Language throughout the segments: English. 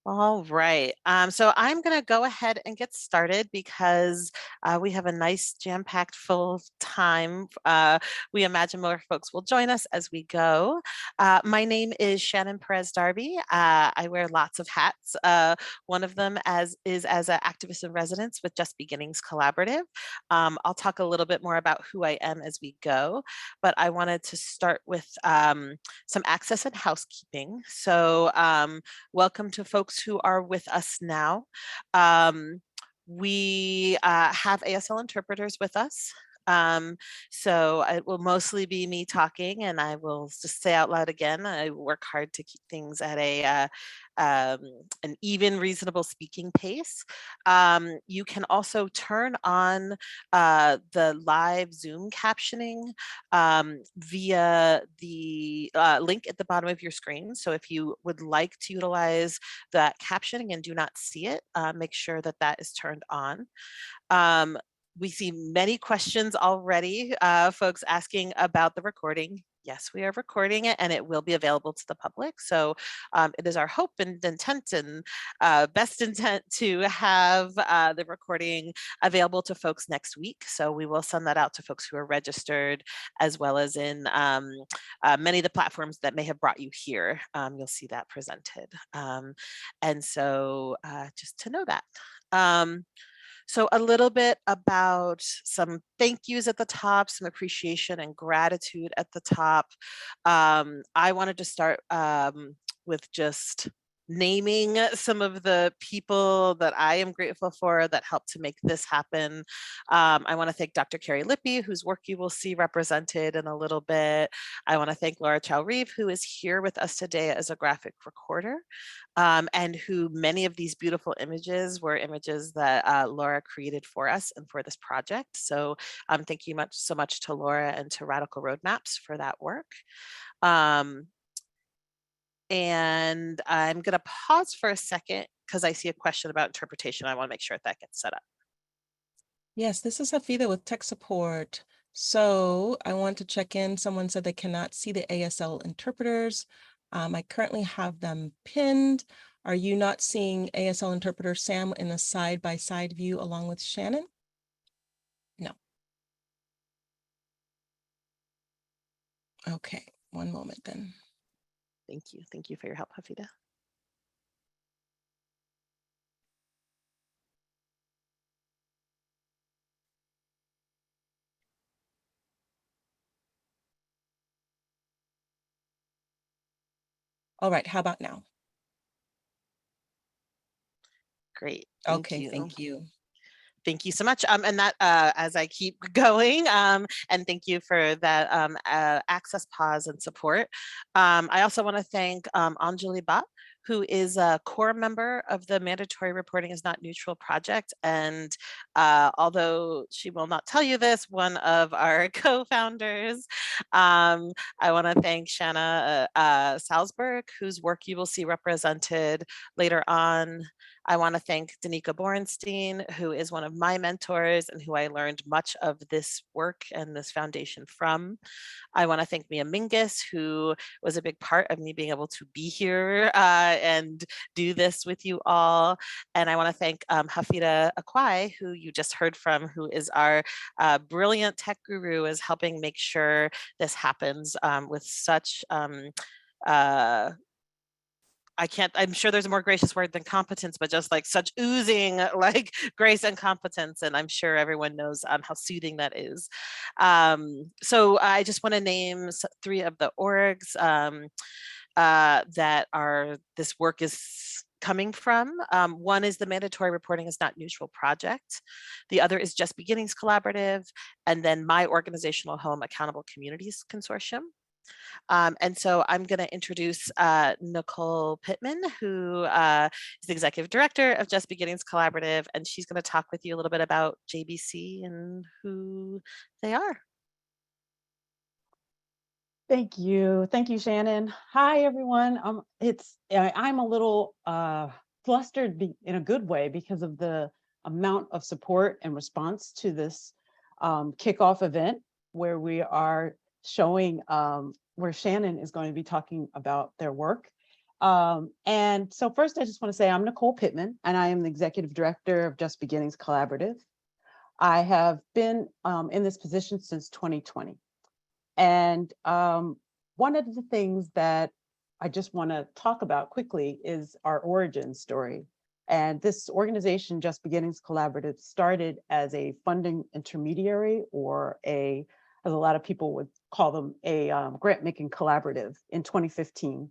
All right. So I'm going to go ahead and get started because we have a nice jam-packed full time. We imagine more folks will join us as we go. My name is Shannon Perez-Darby. I wear lots of hats. One of them is as an activist in residence with Just Beginnings Collaborative. I'll talk a little bit more about who I am as we go, but I wanted to start with some access and housekeeping. So welcome to folks who are with us now. We have ASL interpreters with us. So it will mostly be me talking, and I will just say out loud again, I work hard to keep things at an even, reasonable speaking pace. You can also turn on the live Zoom captioning via the link at the bottom of your screen. So if you would like to utilize that captioning and do not see it, make sure that that is turned on. We see many questions already, folks asking about the recording. Yes, we are recording it and it will be available to the public. So it is our hope and intent and best intent to have the recording available to folks next week. So we will send that out to folks who are registered, as well as in many of the platforms that may have brought you here. You'll see that presented. And so just to know that. So a little bit about some thank yous at the top, some appreciation and gratitude at the top. I wanted to start with just naming some of the people that I am grateful for that helped to make this happen. I want to thank Dr. Carrie Lippy, whose work you will see represented in a little bit. I want to thank Laura Chow-Reeve, who is here with us today as a graphic recorder, and who many of these beautiful images were images that Laura created for us and for this project. So thank you so much to Laura and to Radical Roadmaps for that work. And I'm going to pause for a second because I see a question about interpretation. I want to make sure that gets set up. Yes, this is Hafida with tech support. So I want to check in. Someone said they cannot see the ASL interpreters. I currently have them pinned. Are you not seeing ASL interpreter Sam in a side-by-side view along with Shannon? No. Okay, one moment then. Thank you. Thank you for your help, Hafida. All right, how about now? Great. Okay, Thank you. thank you. Thank you so much. And that, as I keep going, and thank you for that access pause and support. I also want to thank Anjali Bhatt, who is a core member of the Mandatory Reporting is Not Neutral project. And although she will not tell you this, one of our co-founders. I want to thank Shanna Salzberg, whose work you will see represented later on. I want to thank Danica Borenstein, who is one of my mentors and who I learned much of this work and this foundation from. I want to thank Mia Mingus, who was a big part of me being able to be here and do this with you all. And I want to thank Hafida Akwai, who you just heard from, who is our brilliant tech guru, is helping make sure this happens with such I'm sure there's a more gracious word than competence, but just like such oozing like grace and competence. And I'm sure everyone knows how soothing that is. So I just want to name 3 of the orgs that this work is coming from. One is the Mandatory Reporting is Not Neutral project. The other is Just Beginnings Collaborative. And then my organizational home, Accountable Communities Consortium. And so I'm going to introduce Nicole Pittman, who is the executive director of Just Beginnings Collaborative, and she's going to talk with you a little bit about JBC and who they are. Thank you. Thank you, Shannon. Hi, everyone. I'm a little flustered in a good way because of the amount of support and response to this kickoff event where we are showing where Shannon is going to be talking about their work. And so first, I just want to say I'm Nicole Pittman, and I am the Executive Director of Just Beginnings Collaborative. I have been in this position since 2020. And one of the things that I just want to talk about quickly is our origin story. And this organization, Just Beginnings Collaborative, started as a funding intermediary, or as a lot of people would call them, a grant-making collaborative in 2015,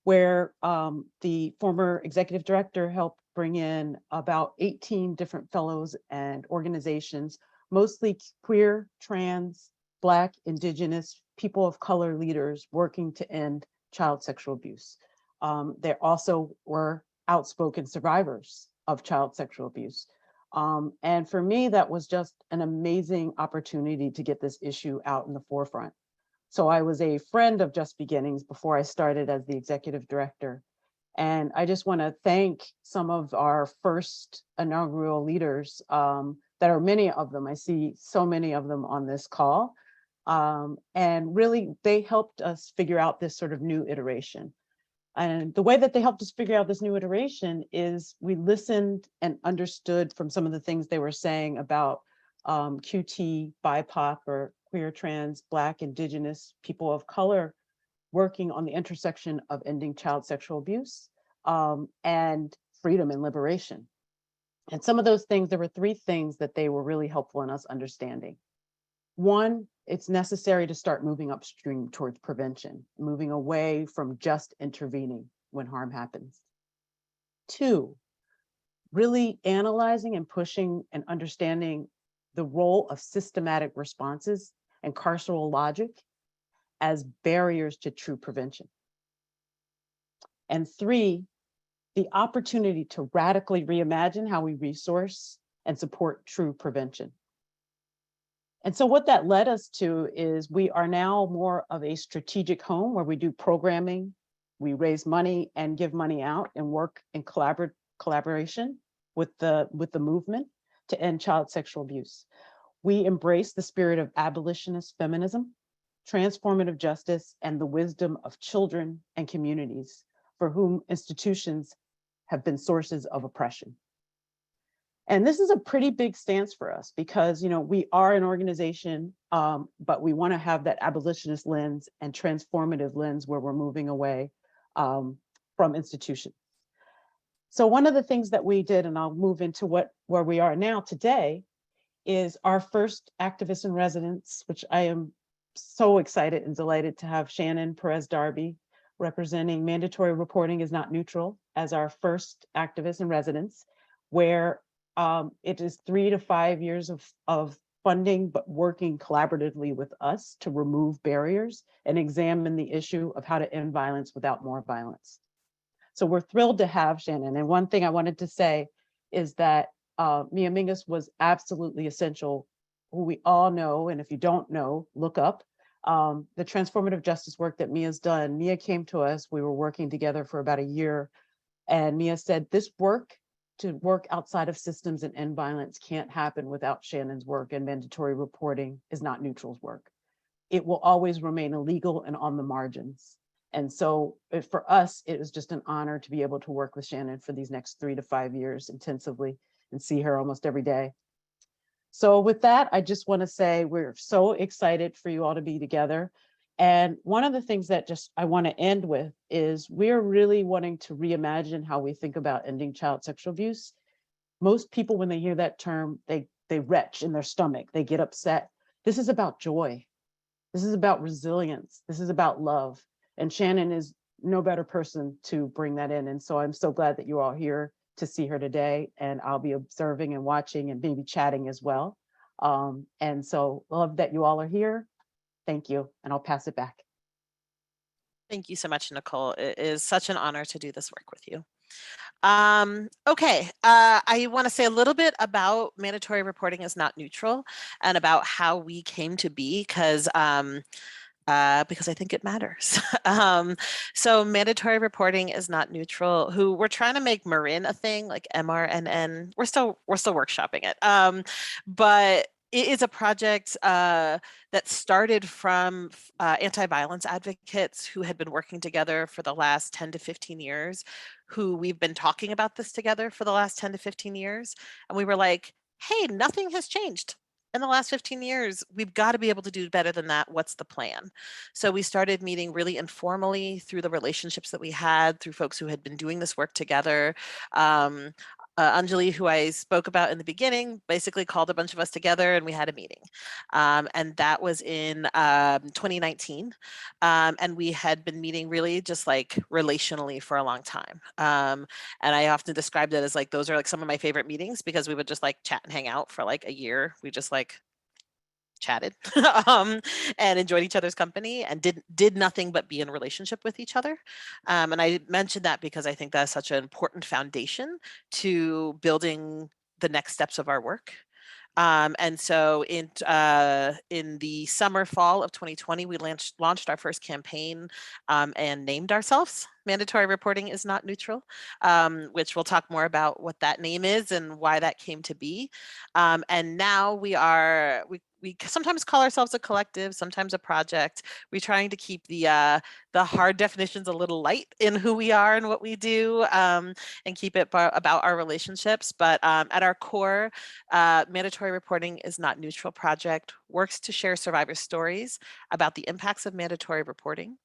where the former executive director helped bring in about 18 different fellows and organizations, mostly queer, trans, Black, Indigenous, people of color leaders working to end child sexual abuse. There also were outspoken survivors of child sexual abuse. And for me, that was just an amazing opportunity to get this issue out in the forefront. So I was a friend of Just Beginnings before I started as the executive director. And I just want to thank some of our first inaugural leaders, that are many of them. I see so many of them on this call. And really, they helped us figure out this sort of new iteration. And the way that they helped us figure out this new iteration is we listened and understood from some of the things they were saying about QT, BIPOC, or queer, trans, Black, Indigenous, people of color working on the intersection of ending child sexual abuse and freedom and liberation. And some of those things, there were three things that they were really helpful in us understanding. One, it's necessary to start moving upstream towards prevention, moving away from just intervening when harm happens. Two, really analyzing and pushing and understanding the role of systematic responses and carceral logic as barriers to true prevention. And three, the opportunity to radically reimagine how we resource and support true prevention. And so what that led us to is we are now more of a strategic home where we do programming, we raise money and give money out and work in collaboration with the movement to end child sexual abuse. We embrace the spirit of abolitionist feminism, transformative justice, and the wisdom of children and communities for whom institutions have been sources of oppression. And this is a pretty big stance for us because, we are an organization, but we want to have that abolitionist lens and transformative lens where we're moving away from institutions. So one of the things that we did, and I'll move into where we are now today, is our first activist in residence, which I am so excited and delighted to have Shannon Perez-Darby representing Mandatory Reporting is Not Neutral as our first activist in residence, where it is 3 to 5 years of funding, but working collaboratively with us to remove barriers and examine the issue of how to end violence without more violence. So we're thrilled to have Shannon. And one thing I wanted to say is that Mia Mingus was absolutely essential, who we all know, and if you don't know, look up the transformative justice work that Mia's done. Mia came to us, we were working together for about a year, and Mia said, this work, to work outside of systems and end violence, can't happen without Shannon's work, and Mandatory Reporting is Not Neutral's work. It will always remain illegal and on the margins. And so for us, it was just an honor to be able to work with Shannon for these next 3 to 5 years intensively and see her almost every day. So with that, I just want to say we're so excited for you all to be together. And one of the things that just I want to end with is we're really wanting to reimagine how we think about ending child sexual abuse. Most people, when they hear that term, they retch in their stomach, they get upset. This is about joy. This is about resilience. This is about love. And Shannon is no better person to bring that in. And so I'm so glad that you're all here to see her today. And I'll be observing and watching and maybe chatting as well. And so love that you all are here. Thank you. And I'll pass it back. Thank you so much, Nicole. It is such an honor to do this work with you. Okay, I want to say a little bit about Mandatory Reporting is Not Neutral and about how we came to be, because I think it matters. So Mandatory Reporting is Not Neutral, who we're trying to make Marin a thing, like MRNN. We're still workshopping it. But It is a project that started from anti-violence advocates who had been working together for the last 10 to 15 years, who we've been talking about this together for the last 10 to 15 years. And we were like, hey, nothing has changed in the last 15 years. We've got to be able to do better than that. What's the plan? So we started meeting really informally through the relationships that we had, through folks who had been doing this work together. Anjali, who I spoke about in the beginning, basically called a bunch of us together and we had a meeting. And that was in 2019. And we had been meeting really just like relationally for a long time. And I often described it as like, those are like some of my favorite meetings because we would just like chat and hang out for like a year. We just like chatted and enjoyed each other's company and did nothing but be in relationship with each other. And I mentioned that because I think that's such an important foundation to building the next steps of our work. And so in the summer, fall of 2020, we launched our first campaign and named ourselves Mandatory Reporting is Not Neutral, which we'll talk more about what that name is and why that came to be. And now we sometimes call ourselves a collective, sometimes a project. We're trying to keep the hard definitions a little light in who we are and what we do, and keep it about our relationships. But at our core, Mandatory Reporting is Not Neutral project works to share survivor stories about the impacts of mandatory reporting,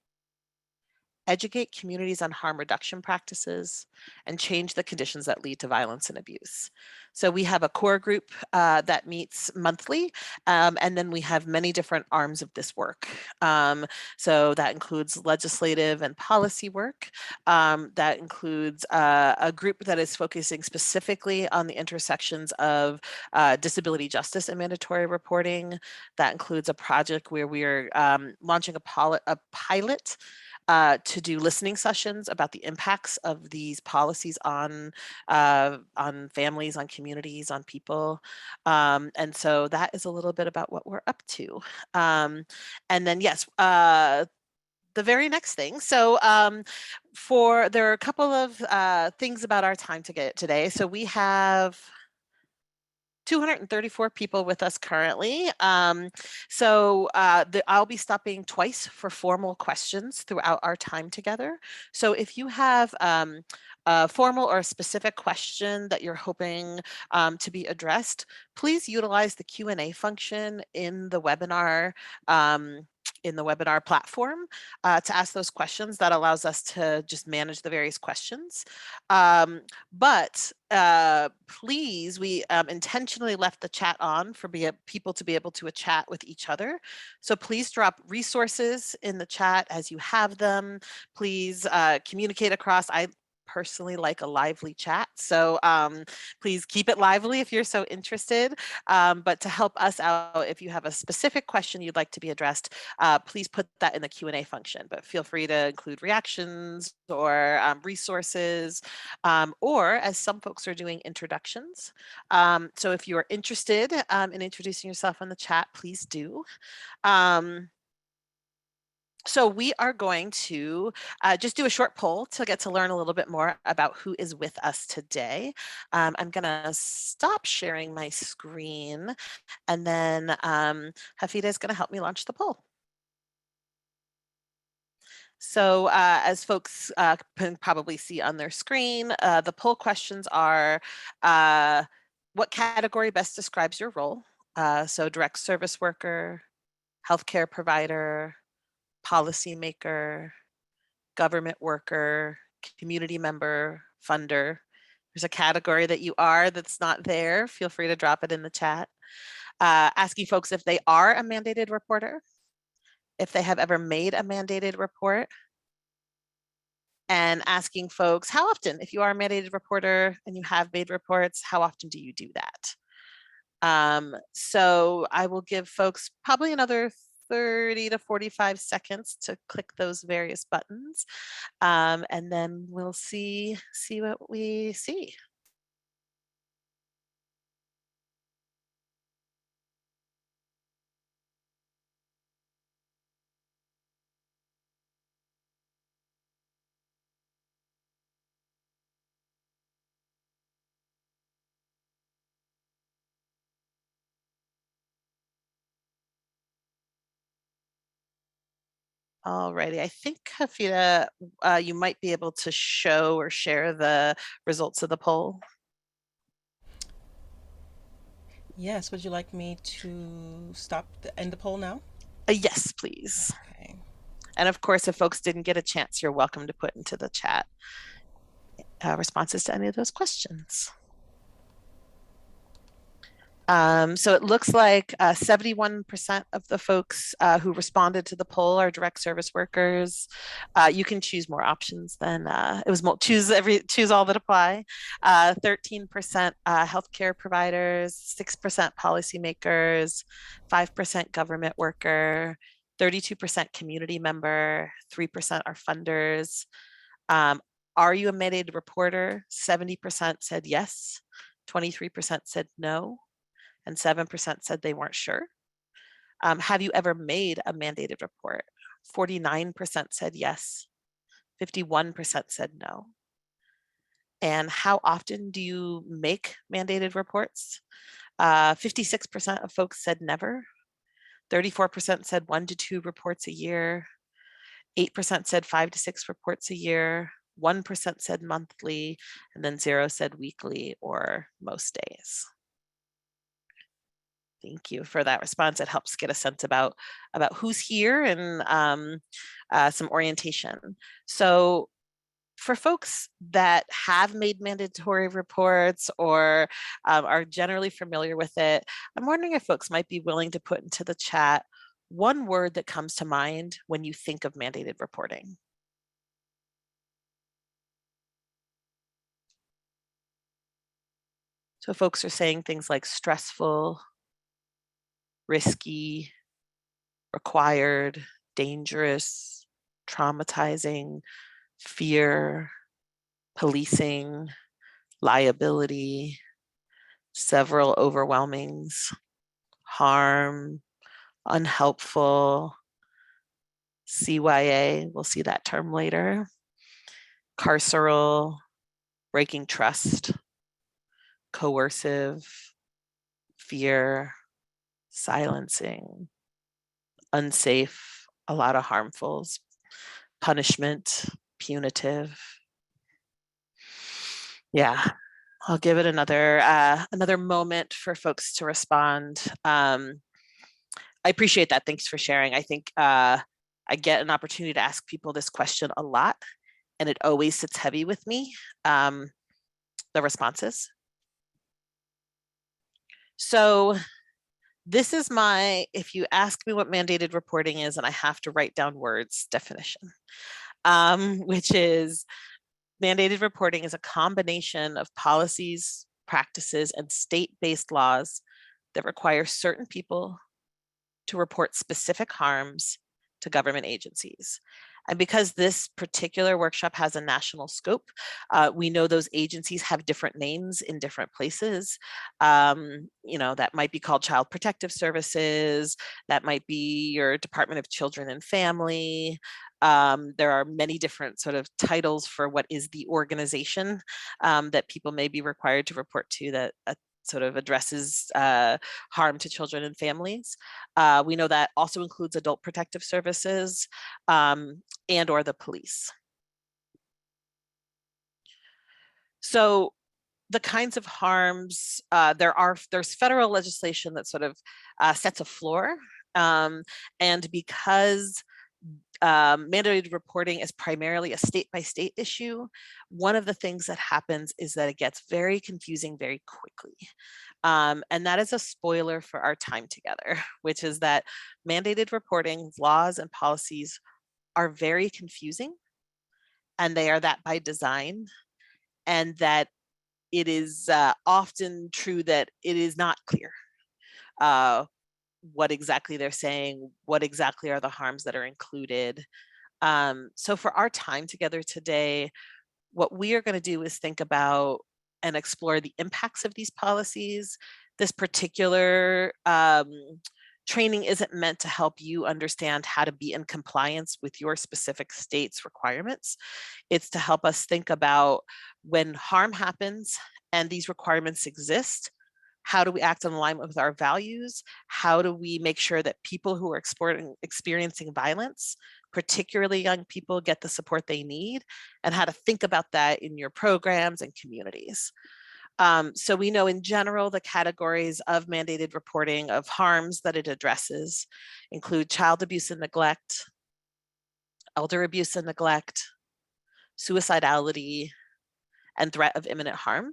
educate communities on harm reduction practices, and change the conditions that lead to violence and abuse. So we have a core group that meets monthly, and then we have many different arms of this work. So that includes legislative and policy work. That includes a group that is focusing specifically on the intersections of disability justice and mandatory reporting. That includes a project where we are launching a pilot to do listening sessions about the impacts of these policies on families, on communities, on people. And so that is a little bit about what we're up to. And then, yes, the very next thing. So there are a couple of things about our time today. So we have 234 people with us currently. I'll be stopping twice for formal questions throughout our time together. So if you have a formal or a specific question that you're hoping to be addressed, please utilize the Q&A function in the webinar platform to ask those questions. That allows us to just manage the various questions. But please, we intentionally left the chat on for people to be able to chat with each other. So please drop resources in the chat as you have them. Please communicate across. I personally like a lively chat. So please keep it lively if you're so interested. But to help us out, if you have a specific question you'd like to be addressed, please put that in the Q&A function. But feel free to include reactions or resources, or as some folks are doing, introductions. So if you're interested in introducing yourself in the chat, please do. So we are going to just do a short poll to get to learn a little bit more about who is with us today. I'm going to stop sharing my screen, and then Hafida is going to help me launch the poll. So as folks can probably see on their screen, the poll questions are, what category best describes your role? So direct service worker, healthcare provider, policymaker, government worker, community member, funder. There's a category that you are that's not there. Feel free to drop it in the chat. Asking folks if they are a mandated reporter, if they have ever made a mandated report, and asking folks how often, if you are a mandated reporter and you have made reports, how often do you do that? So I will give folks probably another 30 to 45 seconds to click those various buttons. And then we'll see what we see. All righty. I think, Hafida, you might be able to show or share the results of the poll. Yes, would you like me to end the poll now? Yes, please. Okay. And of course, if folks didn't get a chance, you're welcome to put into the chat responses to any of those questions. So it looks like 71% of the folks who responded to the poll are direct service workers. You can choose more options than it was choose all that apply. 13% healthcare providers, 6% policymakers, 5% government worker, 32% community member, 3% are funders. Are you a mandated reporter? 70% said yes, 23% said no, and 7% said they weren't sure. Have you ever made a mandated report? 49% said yes, 51% said no. And how often do you make mandated reports? 56% of folks said never, 34% said 1 to 2 reports a year, 8% said 5 to 6 reports a year, 1% said monthly, and then 0 said weekly or most days. Thank you for that response. It helps get a sense about who's here and some orientation. So for folks that have made mandatory reports or are generally familiar with it, I'm wondering if folks might be willing to put into the chat one word that comes to mind when you think of mandated reporting. So folks are saying things like stressful, risky, required, dangerous, traumatizing, fear, policing, liability, several overwhelmings, harm, unhelpful, CYA, we'll see that term later, carceral, breaking trust, coercive, fear, silencing, unsafe, a lot of harmfuls, punishment, punitive. Yeah, I'll give it another moment for folks to respond. I appreciate that. Thanks for sharing. I think I get an opportunity to ask people this question a lot, and it always sits heavy with me, the responses. So this is if you ask me what mandated reporting is and I have to write down words, definition, which is mandated reporting is a combination of policies, practices, and state-based laws that require certain people to report specific harms to government agencies. And because this particular workshop has a national scope, we know those agencies have different names in different places. That might be called Child Protective Services, that might be your Department of Children and Family. There are many different sort of titles for what is the organization that people may be required to report to that sort of addresses harm to children and families. We know that also includes Adult Protective Services and or the police. So the kinds of harms, there's federal legislation that sort of sets a floor. And because mandated reporting is primarily a state-by-state issue, one of the things that happens is that it gets very confusing very quickly. And that is a spoiler for our time together, which is that mandated reporting laws and policies are very confusing, and they are that by design, and that it is often true that it is not clear what exactly they're saying, what exactly are the harms that are included. So for our time together today, what we are going to do is think about and explore the impacts of these policies. This particular training isn't meant to help you understand how to be in compliance with your specific state's requirements. It's to help us think about when harm happens and these requirements exist, how do we act in alignment with our values? How do we make sure that people who are experiencing violence, particularly young people, get the support they need, and how to think about that in your programs and communities. So we know in general, the categories of mandated reporting of harms that it addresses include child abuse and neglect, elder abuse and neglect, suicidality, and threat of imminent harm.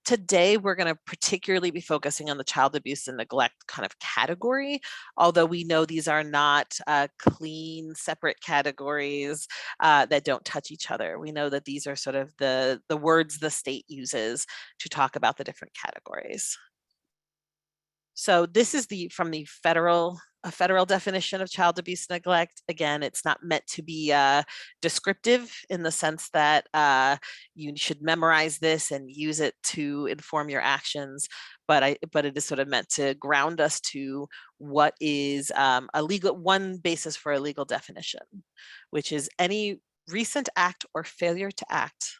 Today, we're going to particularly be focusing on the child abuse and neglect kind of category, although we know these are not clean, separate categories that don't touch each other. We know that these are sort of the words the state uses to talk about the different categories. So this is from the federal definition of child abuse and neglect. Again, it's not meant to be descriptive in the sense that you should memorize this and use it to inform your actions, but it is sort of meant to ground us to what is one basis for a legal definition, which is any recent act or failure to act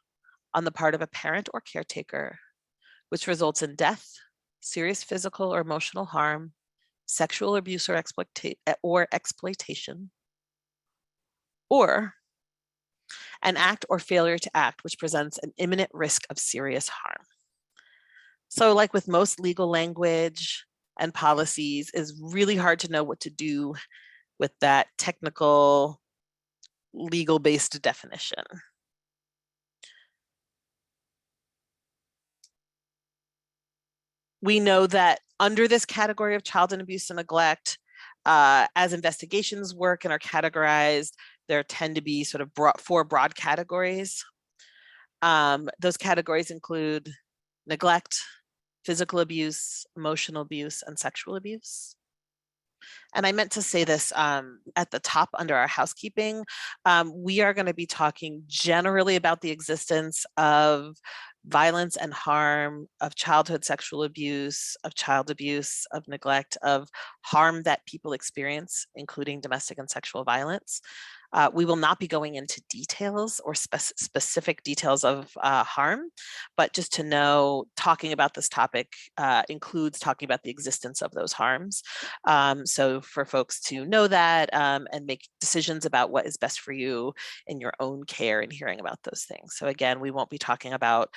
on the part of a parent or caretaker, which results in death, serious physical or emotional harm, sexual abuse or exploitation, or an act or failure to act which presents an imminent risk of serious harm. So like with most legal language and policies, it's really hard to know what to do with that technical legal-based definition. We know that under this category of child and abuse and neglect, as investigations work and are categorized, there tend to be sort of four broad categories. Those categories include neglect, physical abuse, emotional abuse, and sexual abuse. And I meant to say this at the top under our housekeeping. We are going to be talking generally about the existence of violence and harm, of childhood sexual abuse, of child abuse, of neglect, of harm that people experience, including domestic and sexual violence. We will not be going into details or specific details of harm, but just to know, talking about this topic includes talking about the existence of those harms. So for folks to know that and make decisions about what is best for you in your own care and hearing about those things. So again, we won't be talking about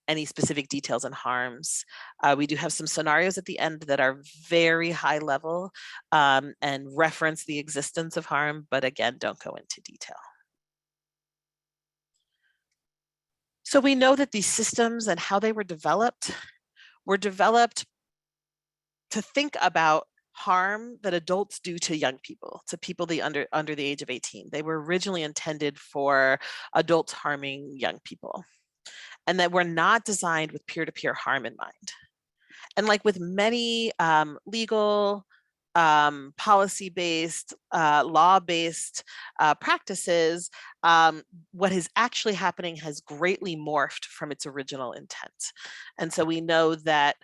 any specific details and harms. We do have some scenarios at the end that are very high level and reference the existence of harm, but again, don't go into detail. So we know that these systems and how they were developed to think about harm that adults do to young people, to people under the age of 18. They were originally intended for adults harming young people, and that were not designed with peer-to-peer harm in mind. And like with many legal, policy-based, law-based practices, what is actually happening has greatly morphed from its original intent. And so we know that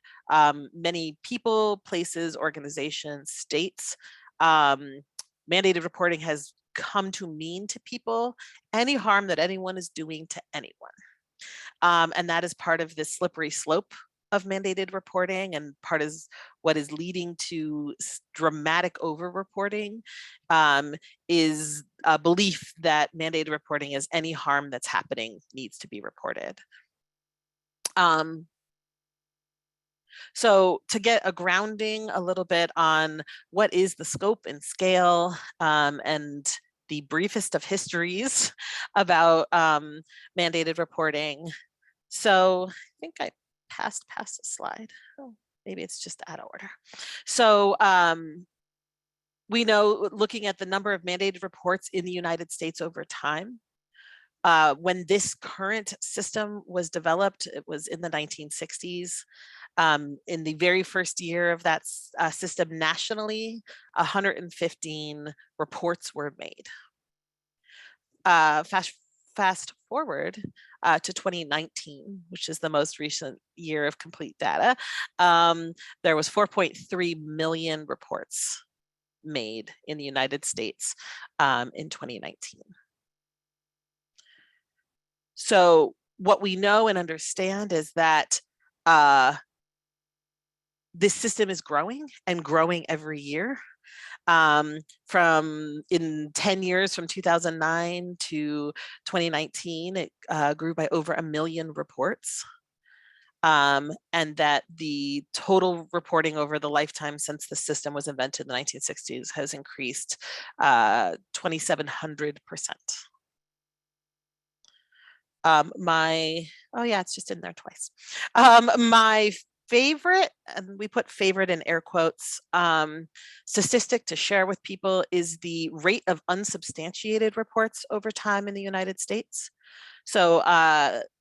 many people, places, organizations, states, mandated reporting has come to mean to people any harm that anyone is doing to anyone. And that is part of this slippery slope of mandated reporting, and part is what is leading to dramatic over-reporting is a belief that mandated reporting is any harm that's happening needs to be reported. So to get a grounding a little bit on what is the scope and scale and the briefest of histories about mandated reporting. So I think I passed a slide. Oh, maybe it's just out of order. So we know, looking at the number of mandated reports in the United States over time, when this current system was developed, it was in the 1960s. In the very first year of that system nationally, 115 reports were made. Fast forward to 2019, which is the most recent year of complete data, there was 4.3 million reports made in the United States in 2019. So what we know and understand is that this system is growing and growing every year. From in 10 years, from 2009 to 2019, it grew by over 1 million reports. And that the total reporting over the lifetime since the system was invented in the 1960s has increased 2,700%. Oh yeah, it's just in there twice. My favorite, and we put favorite in air quotes, statistic to share with people is the rate of unsubstantiated reports over time in the United States. So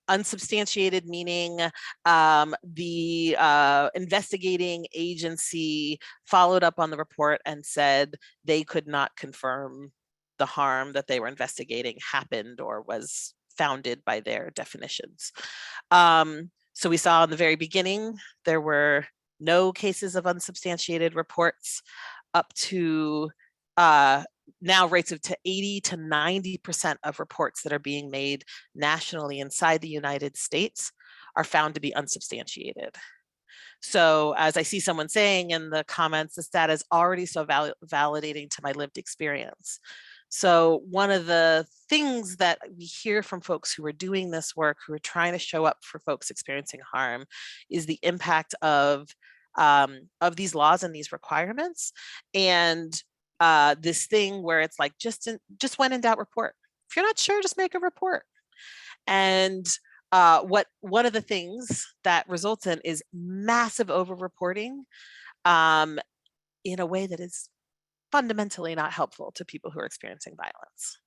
unsubstantiated meaning the investigating agency followed up on the report and said they could not confirm the harm that they were investigating happened or was founded by their definitions. So we saw in the very beginning, there were no cases of unsubstantiated reports up to now rates of to 80 to 90% of reports that are being made nationally inside the United States are found to be unsubstantiated. So as I see someone saying in the comments, this data is already so validating to my lived experience. So one of the things that we hear from folks who are doing this work, who are trying to show up for folks experiencing harm, is the impact of these laws and these requirements. And this thing where it's like, just when in doubt, report. If you're not sure, just make a report. And one of the things that results in is massive over-reporting in a way that is fundamentally not helpful to people who are experiencing violence.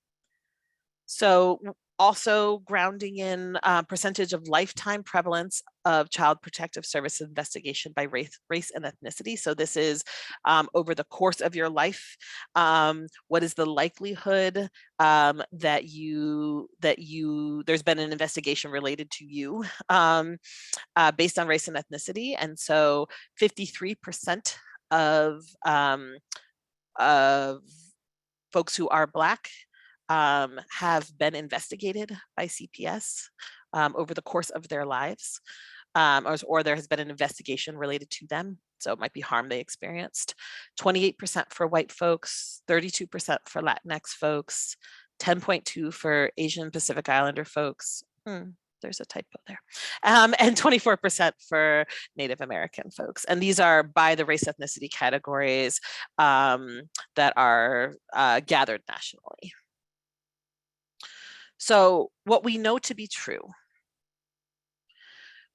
So also grounding in percentage of lifetime prevalence of child protective services investigation by race and ethnicity. So this is over the course of your life, what is the likelihood that there's been an investigation related to you based on race and ethnicity. And so 53% of folks who are Black have been investigated by CPS over the course of their lives, or there has been an investigation related to them. So it might be harm they experienced. 28% for white folks, 32% for Latinx folks, 10.2 for Asian Pacific Islander folks. There's a typo there. And 24% for Native American folks. And these are by the race ethnicity categories that are gathered nationally. So what we know to be true.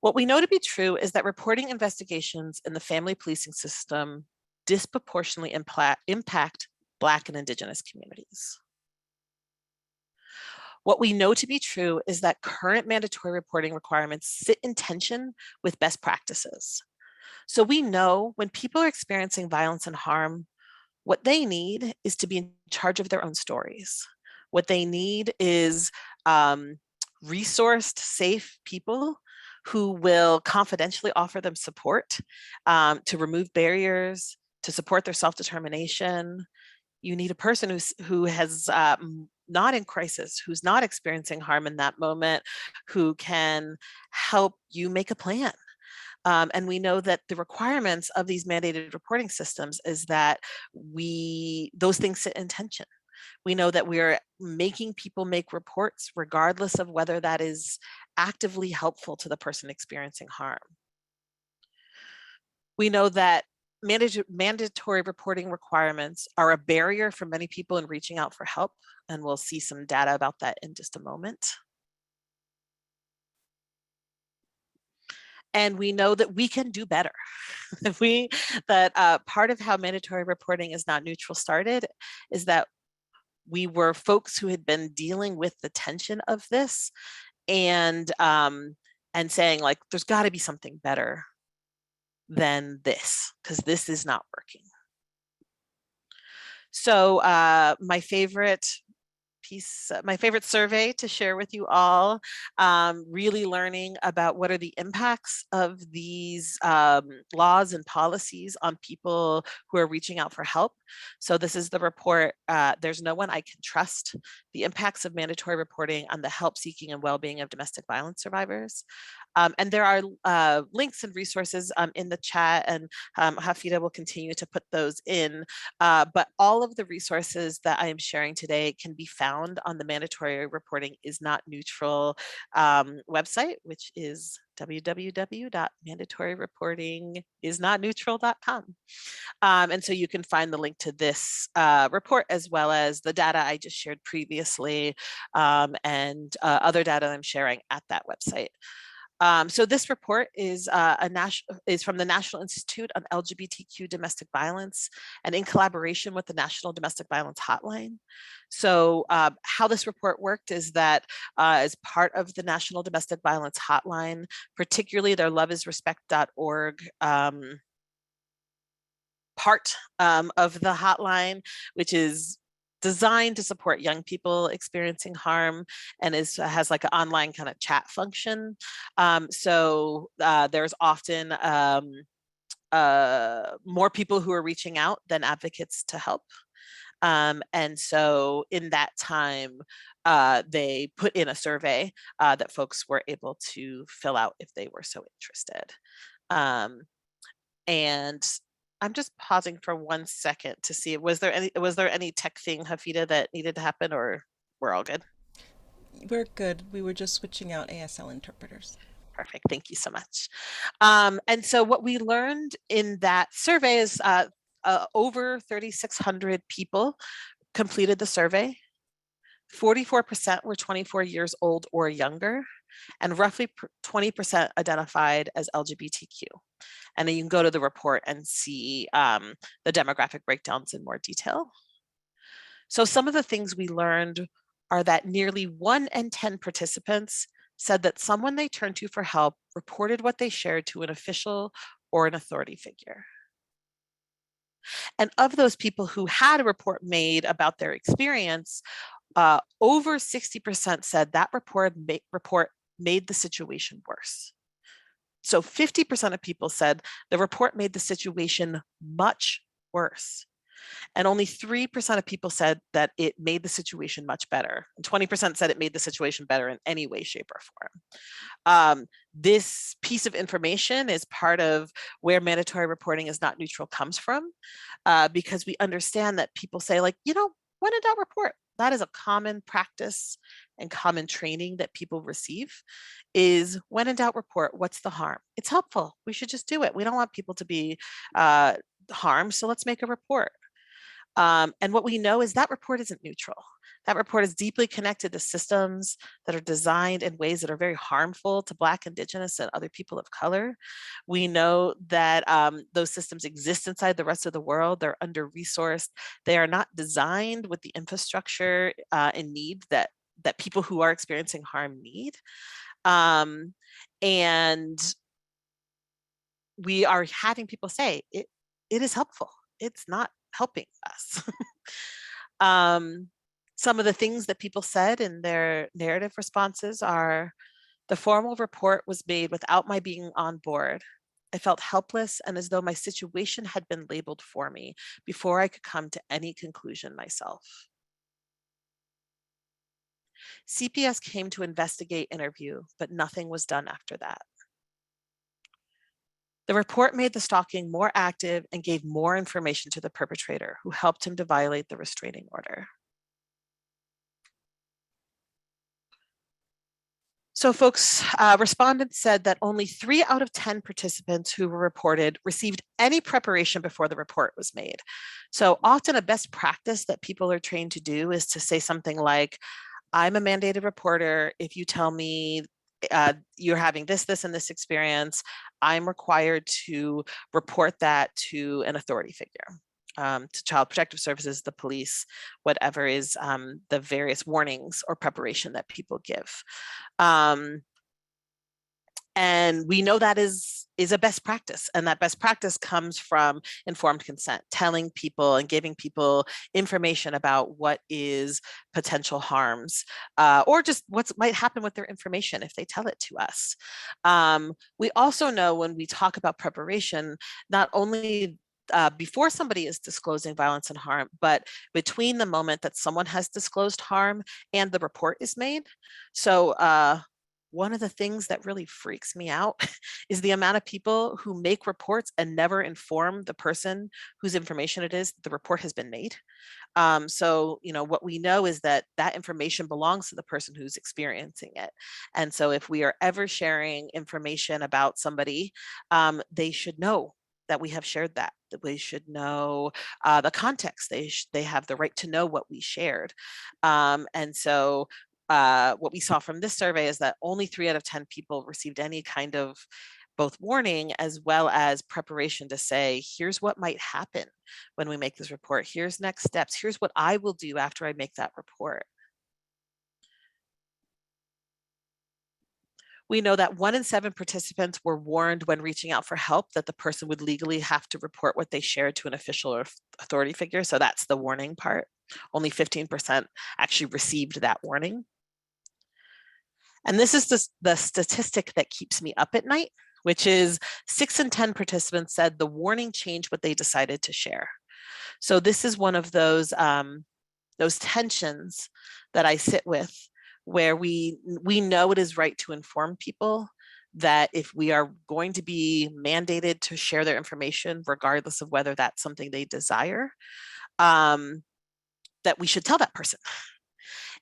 What we know to be true is that reporting investigations in the family policing system disproportionately impact Black and Indigenous communities. What we know to be true is that current mandatory reporting requirements sit in tension with best practices. So we know when people are experiencing violence and harm, what they need is to be in charge of their own stories. What they need is resourced, safe people who will confidentially offer them support to remove barriers, to support their self-determination. You need a person who has not in crisis, who's not experiencing harm in that moment, who can help you make a plan. And we know that the requirements of these mandated reporting systems is that those things sit in tension. We know that we're making people make reports regardless of whether that is actively helpful to the person experiencing harm. We know that mandatory reporting requirements are a barrier for many people in reaching out for help, and we'll see some data about that in just a moment. And we know that we can do better. Part of how mandatory reporting is not neutral started is that we were folks who had been dealing with the tension of this and saying like, there's got to be something better than this, because this is not working. So my favorite survey to share with you all, really learning about what are the impacts of these laws and policies on people who are reaching out for help. So this is the report, There's No One I Can Trust, the impacts of mandatory reporting on the help seeking and well-being of domestic violence survivors. And there are links and resources in the chat, and Hafida will continue to put those in. But all of the resources that I am sharing today can be found on the Mandatory Reporting is Not Neutral website, which is www.mandatoryreportingisnotneutral.com. And so you can find the link to this report, as well as the data I just shared previously, and other data I'm sharing at that website. So this report is from the National Institute on LGBTQ Domestic Violence, and in collaboration with the National Domestic Violence Hotline. So how this report worked is that as part of the National Domestic Violence Hotline, particularly their loveisrespect.org part of the hotline, which is designed to support young people experiencing harm, and has like an online kind of chat function. So there's often more people who are reaching out than advocates to help. And so in that time, they put in a survey that folks were able to fill out if they were so interested. And I'm just pausing for 1 second to see, was there any tech thing, Hafida, that needed to happen, or we're all good? We're good. We were just switching out ASL interpreters. Perfect. Thank you so much. And so what we learned in that survey is over 3,600 people completed the survey. 44% were 24 years old or younger, and roughly 20% identified as LGBTQ. And then you can go to the report and see the demographic breakdowns in more detail. So some of the things we learned are that nearly 1 in 10 participants said that someone they turned to for help reported what they shared to an official or an authority figure. And of those people who had a report made about their experience, over 60% said that report made the situation worse. So 50% of people said the report made the situation much worse. And only 3% of people said that it made the situation much better. And 20% said it made the situation better in any way, shape, or form. This piece of information is part of where mandatory reporting is not neutral comes from, because we understand that people say, like, when in doubt, report. That is a common practice and common training that people receive, is when in doubt, report. What's the harm? It's helpful. We should just do it. We don't want people to be harmed, so let's make a report. And what we know is that report isn't neutral. That report is deeply connected to systems that are designed in ways that are very harmful to Black, Indigenous, and other people of color. We know that those systems exist inside the rest of the world. They're under-resourced. They are not designed with the infrastructure and need that people who are experiencing harm need. And we are having people say, it is helpful. It's not helping us. Some of the things that people said in their narrative responses are, the formal report was made without my being on board. I felt helpless and as though my situation had been labeled for me before I could come to any conclusion myself. CPS came to investigate, interview, but nothing was done after that. The report made the stalking more active and gave more information to the perpetrator, who helped him to violate the restraining order. So folks, respondents said that only 3 out of 10 participants who were reported received any preparation before the report was made. So often a best practice that people are trained to do is to say something like, I'm a mandated reporter. If you tell me you're having this, and this experience, I'm required to report that to an authority figure, to Child Protective Services, the police, whatever is the various warnings or preparation that people give. And we know that is a best practice, and that best practice comes from informed consent, telling people and giving people information about what is potential harms, or just what might happen with their information if they tell it to us. We also know when we talk about preparation, not only before somebody is disclosing violence and harm, but between the moment that someone has disclosed harm and the report is made. So one of the things that really freaks me out is the amount of people who make reports and never inform the person whose information it is the report has been made. So, what we know is that that information belongs to the person who's experiencing it. And so if we are ever sharing information about somebody, they should know that we have shared that we should know the context. They have the right to know what we shared. And so what we saw from this survey is that only 3 out of 10 people received any kind of both warning as well as preparation to say, here's what might happen when we make this report. Here's next steps. Here's what I will do after I make that report. We know that 1 in 7 participants were warned when reaching out for help that the person would legally have to report what they shared to an official or authority figure. So that's the warning part. Only 15% actually received that warning. And this is the statistic that keeps me up at night, which is 6 in 10 participants said the warning changed what they decided to share. So this is one of those tensions that I sit with, where we know it is right to inform people that if we are going to be mandated to share their information, regardless of whether that's something they desire, that we should tell that person.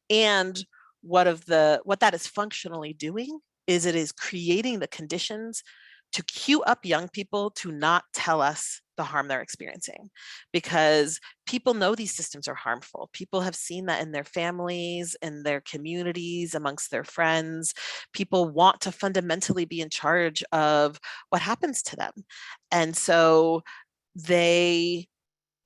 And what that is functionally doing is it is creating the conditions to cue up young people to not tell us the harm they're experiencing, because people know these systems are harmful. People have seen that in their families, in their communities, amongst their friends. People want to fundamentally be in charge of what happens to them. And so they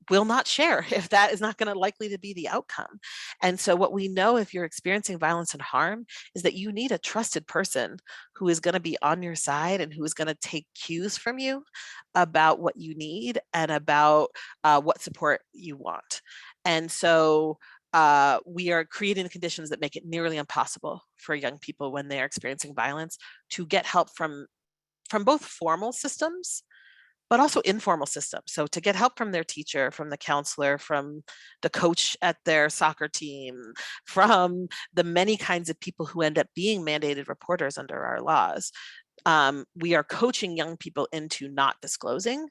will not share if that is not going to likely to be the outcome. And so what we know, if you're experiencing violence and harm, is that you need a trusted person who is going to be on your side and who is going to take cues from you about what you need and about what support you want. And so we are creating the conditions that make it nearly impossible for young people when they are experiencing violence to get help from both formal systems but also informal systems. So to get help from their teacher, from the counselor, from the coach at their soccer team, from the many kinds of people who end up being mandated reporters under our laws. We are coaching young people into not disclosing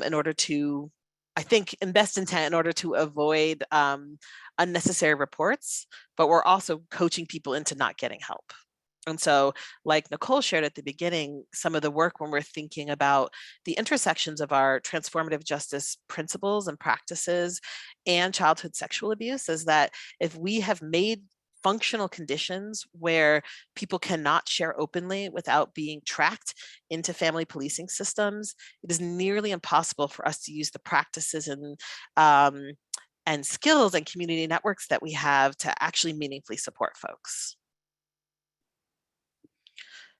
in order to, I think, in best intent, in order to avoid unnecessary reports, but we're also coaching people into not getting help. And so, like Nicole shared at the beginning, some of the work when we're thinking about the intersections of our transformative justice principles and practices and childhood sexual abuse is that if we have made functional conditions where people cannot share openly without being tracked into family policing systems, it is nearly impossible for us to use the practices and skills and community networks that we have to actually meaningfully support folks.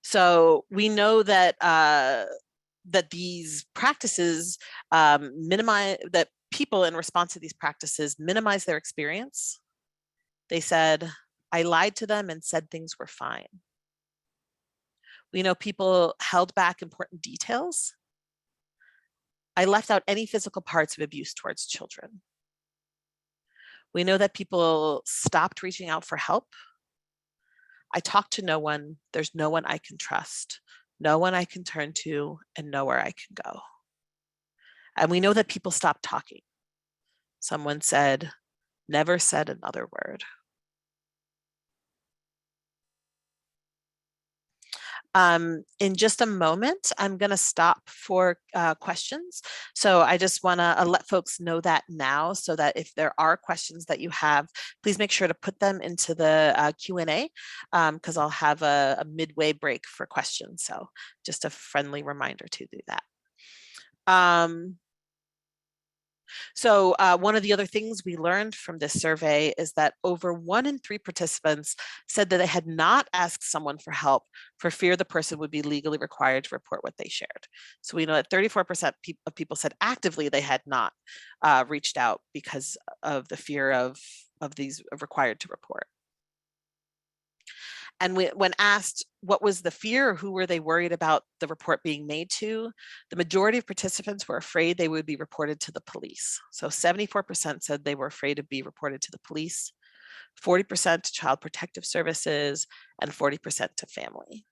So we know that that these practices minimize, that people in response to these practices minimize their experience. They said, I lied to them and said things were fine. We know people held back important details. I left out any physical parts of abuse towards children. We know that people stopped reaching out for help. I talk to no one. There's no one I can trust, no one I can turn to, and nowhere I can go. And we know that people stopped talking. Someone said, never said another word. In just a moment, I'm going to stop for questions. So I just want to let folks know that now, so that if there are questions that you have, please make sure to put them into the Q&A, because I'll have a midway break for questions. So just a friendly reminder to do that. So one of the other things we learned from this survey is that over 1 in 3 participants said that they had not asked someone for help for fear the person would be legally required to report what they shared. So we know that 34% of people said actively they had not reached out because of the fear of these required to report. And when asked what was the fear, or who were they worried about the report being made to, the majority of participants were afraid they would be reported to the police. So 74% said they were afraid to be reported to the police, 40% to Child Protective Services, and 40% to family.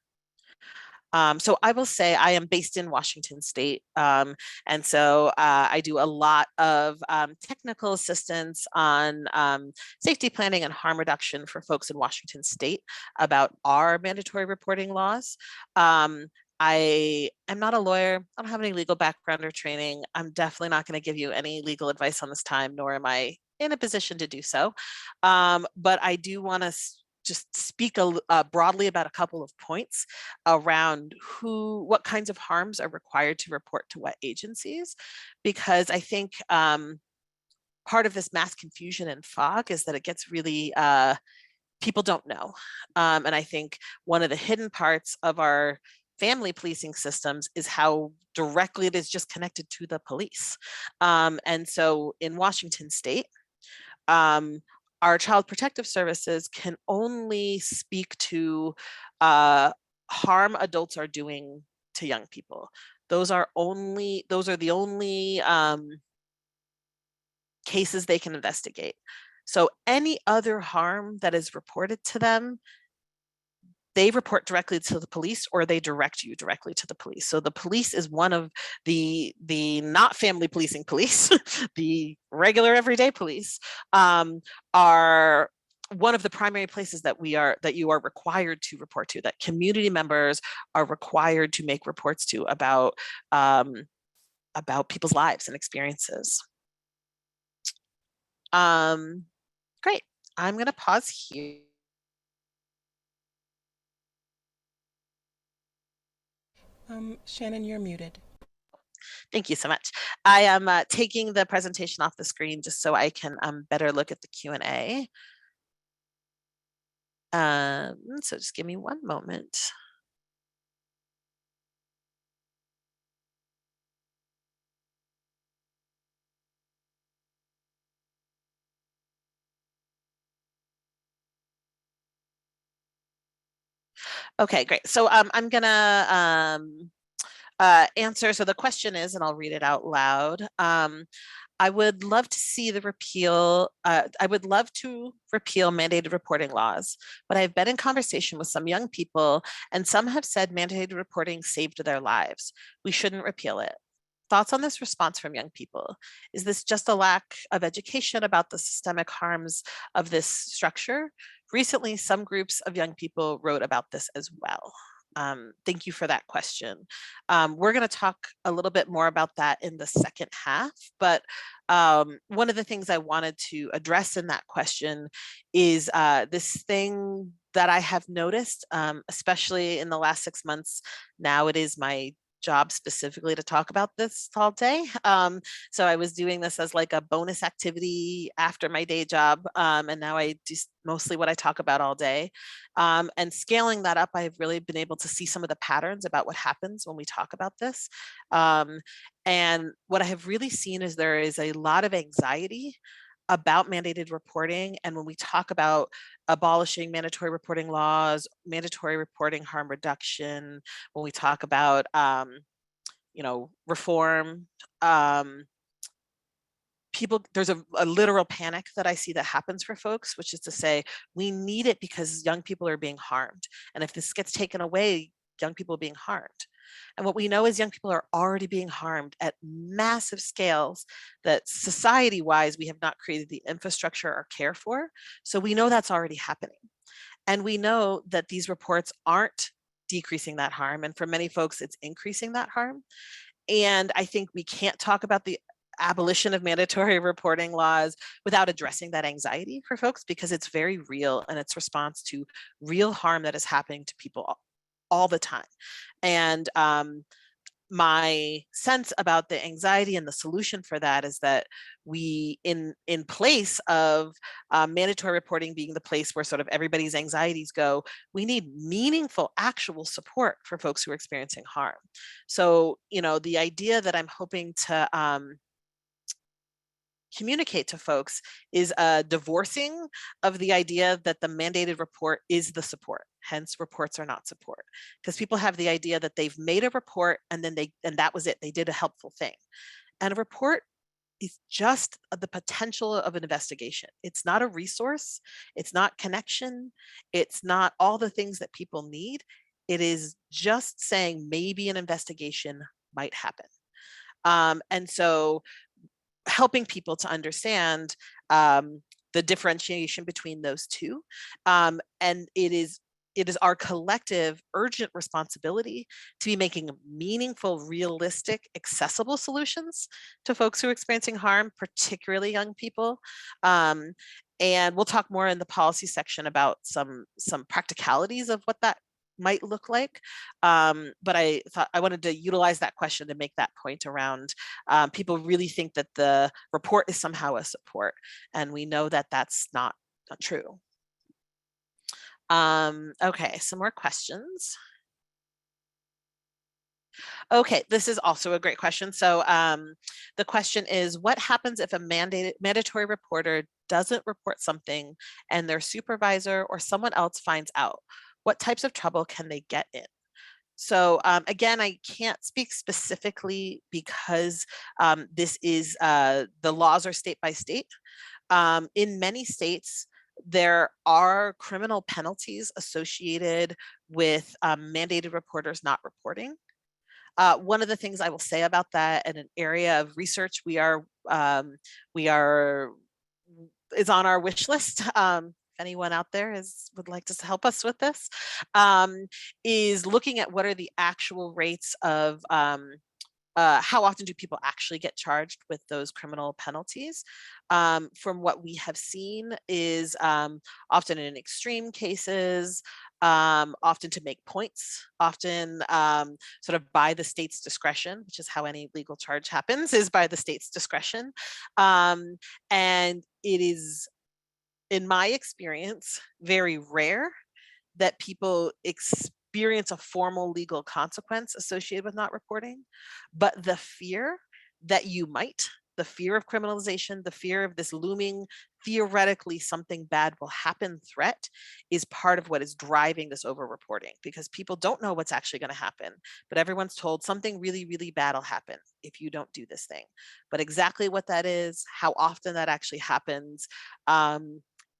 So I will say I am based in Washington State. And so I do a lot of technical assistance on safety planning and harm reduction for folks in Washington State about our mandatory reporting laws. I am not a lawyer. I don't have any legal background or training. I'm definitely not going to give you any legal advice on this time, nor am I in a position to do so. But I do want to just speak broadly about a couple of points around what kinds of harms are required to report to what agencies, because I think part of this mass confusion and fog is that it gets really, people don't know. And I think one of the hidden parts of our family policing systems is how directly it is just connected to the police. And so in Washington State, our Child Protective Services can only speak to harm adults are doing to young people. Those are the only cases they can investigate. So any other harm that is reported to them, they report directly to the police, or they direct you directly to the police. So the police is one of the not family policing police, the regular everyday police, are one of the primary places that you are required to report to, that community members are required to make reports to about people's lives and experiences. Great. I'm going to pause here. Shannon, you're muted. Thank you so much. I am taking the presentation off the screen just so I can better look at the Q&A. So just give me one moment. Okay, great. So I'm gonna answer. So the question is, and I'll read it out loud. I would love to see the repeal. I would love to repeal mandated reporting laws, but I've been in conversation with some young people, and some have said mandated reporting saved their lives. We shouldn't repeal it. Thoughts on this response from young people? Is this just a lack of education about the systemic harms of this structure? Recently, some groups of young people wrote about this as well. Thank you for that question. We're going to talk a little bit more about that in the second half, but one of the things I wanted to address in that question is this thing that I have noticed, especially in the last 6 months. Now it is my job specifically to talk about this all day. So I was doing this as like a bonus activity after my day job. And now I do mostly what I talk about all day. And scaling that up, I've really been able to see some of the patterns about what happens when we talk about this. And what I have really seen is there is a lot of anxiety about mandated reporting. And when we talk about abolishing mandatory reporting laws, mandatory reporting harm reduction, when we talk about, reform, there's a literal panic that I see that happens for folks, which is to say, we need it because young people are being harmed. And if this gets taken away, young people are being harmed. And what we know is young people are already being harmed at massive scales that society-wise, we have not created the infrastructure or care for. So we know that's already happening. And we know that these reports aren't decreasing that harm. And for many folks, it's increasing that harm. And I think we can't talk about the abolition of mandatory reporting laws without addressing that anxiety for folks, because it's very real and it's response to real harm that is happening to people all the time. And my sense about the anxiety and the solution for that is that we, in place of mandatory reporting being the place where sort of everybody's anxieties go, we need meaningful actual support for folks who are experiencing harm. So, the idea that I'm hoping to communicate to folks is a divorcing of the idea that the mandated report is the support. Hence, reports are not support, because people have the idea that they've made a report and then that was it. They did a helpful thing. And a report is just the potential of an investigation. It's not a resource. It's not connection. It's not all the things that people need. It is just saying maybe an investigation might happen. And so helping people to understand the differentiation between those two. And it is our collective urgent responsibility to be making meaningful, realistic, accessible solutions to folks who are experiencing harm, particularly young people. And we'll talk more in the policy section about some practicalities of what that might look like. But I thought I wanted to utilize that question to make that point around people really think that the report is somehow a support, and we know that that's not true. Okay, some more questions. Okay, this is also a great question. So the question is, what happens if a mandatory reporter doesn't report something and their supervisor or someone else finds out? What types of trouble can they get in? So again, I can't speak specifically because this is the laws are state by state. In many states, there are criminal penalties associated with mandated reporters not reporting. One of the things I will say about that, in an area of research is on our wish list. If anyone out there would like to help us with this, is looking at what are the actual rates of how often do people actually get charged with those criminal penalties? From what we have seen is often in extreme cases, often to make points, often sort of by the state's discretion, which is how any legal charge happens, is by the state's discretion. And it is, in my experience, very rare that people experience a formal legal consequence associated with not reporting, but the fear that you might, the fear of criminalization, the fear of this looming, theoretically something bad will happen threat is part of what is driving this over-reporting, because people don't know what's actually going to happen, but everyone's told something really, really bad will happen if you don't do this thing. But exactly what that is, how often that actually happens,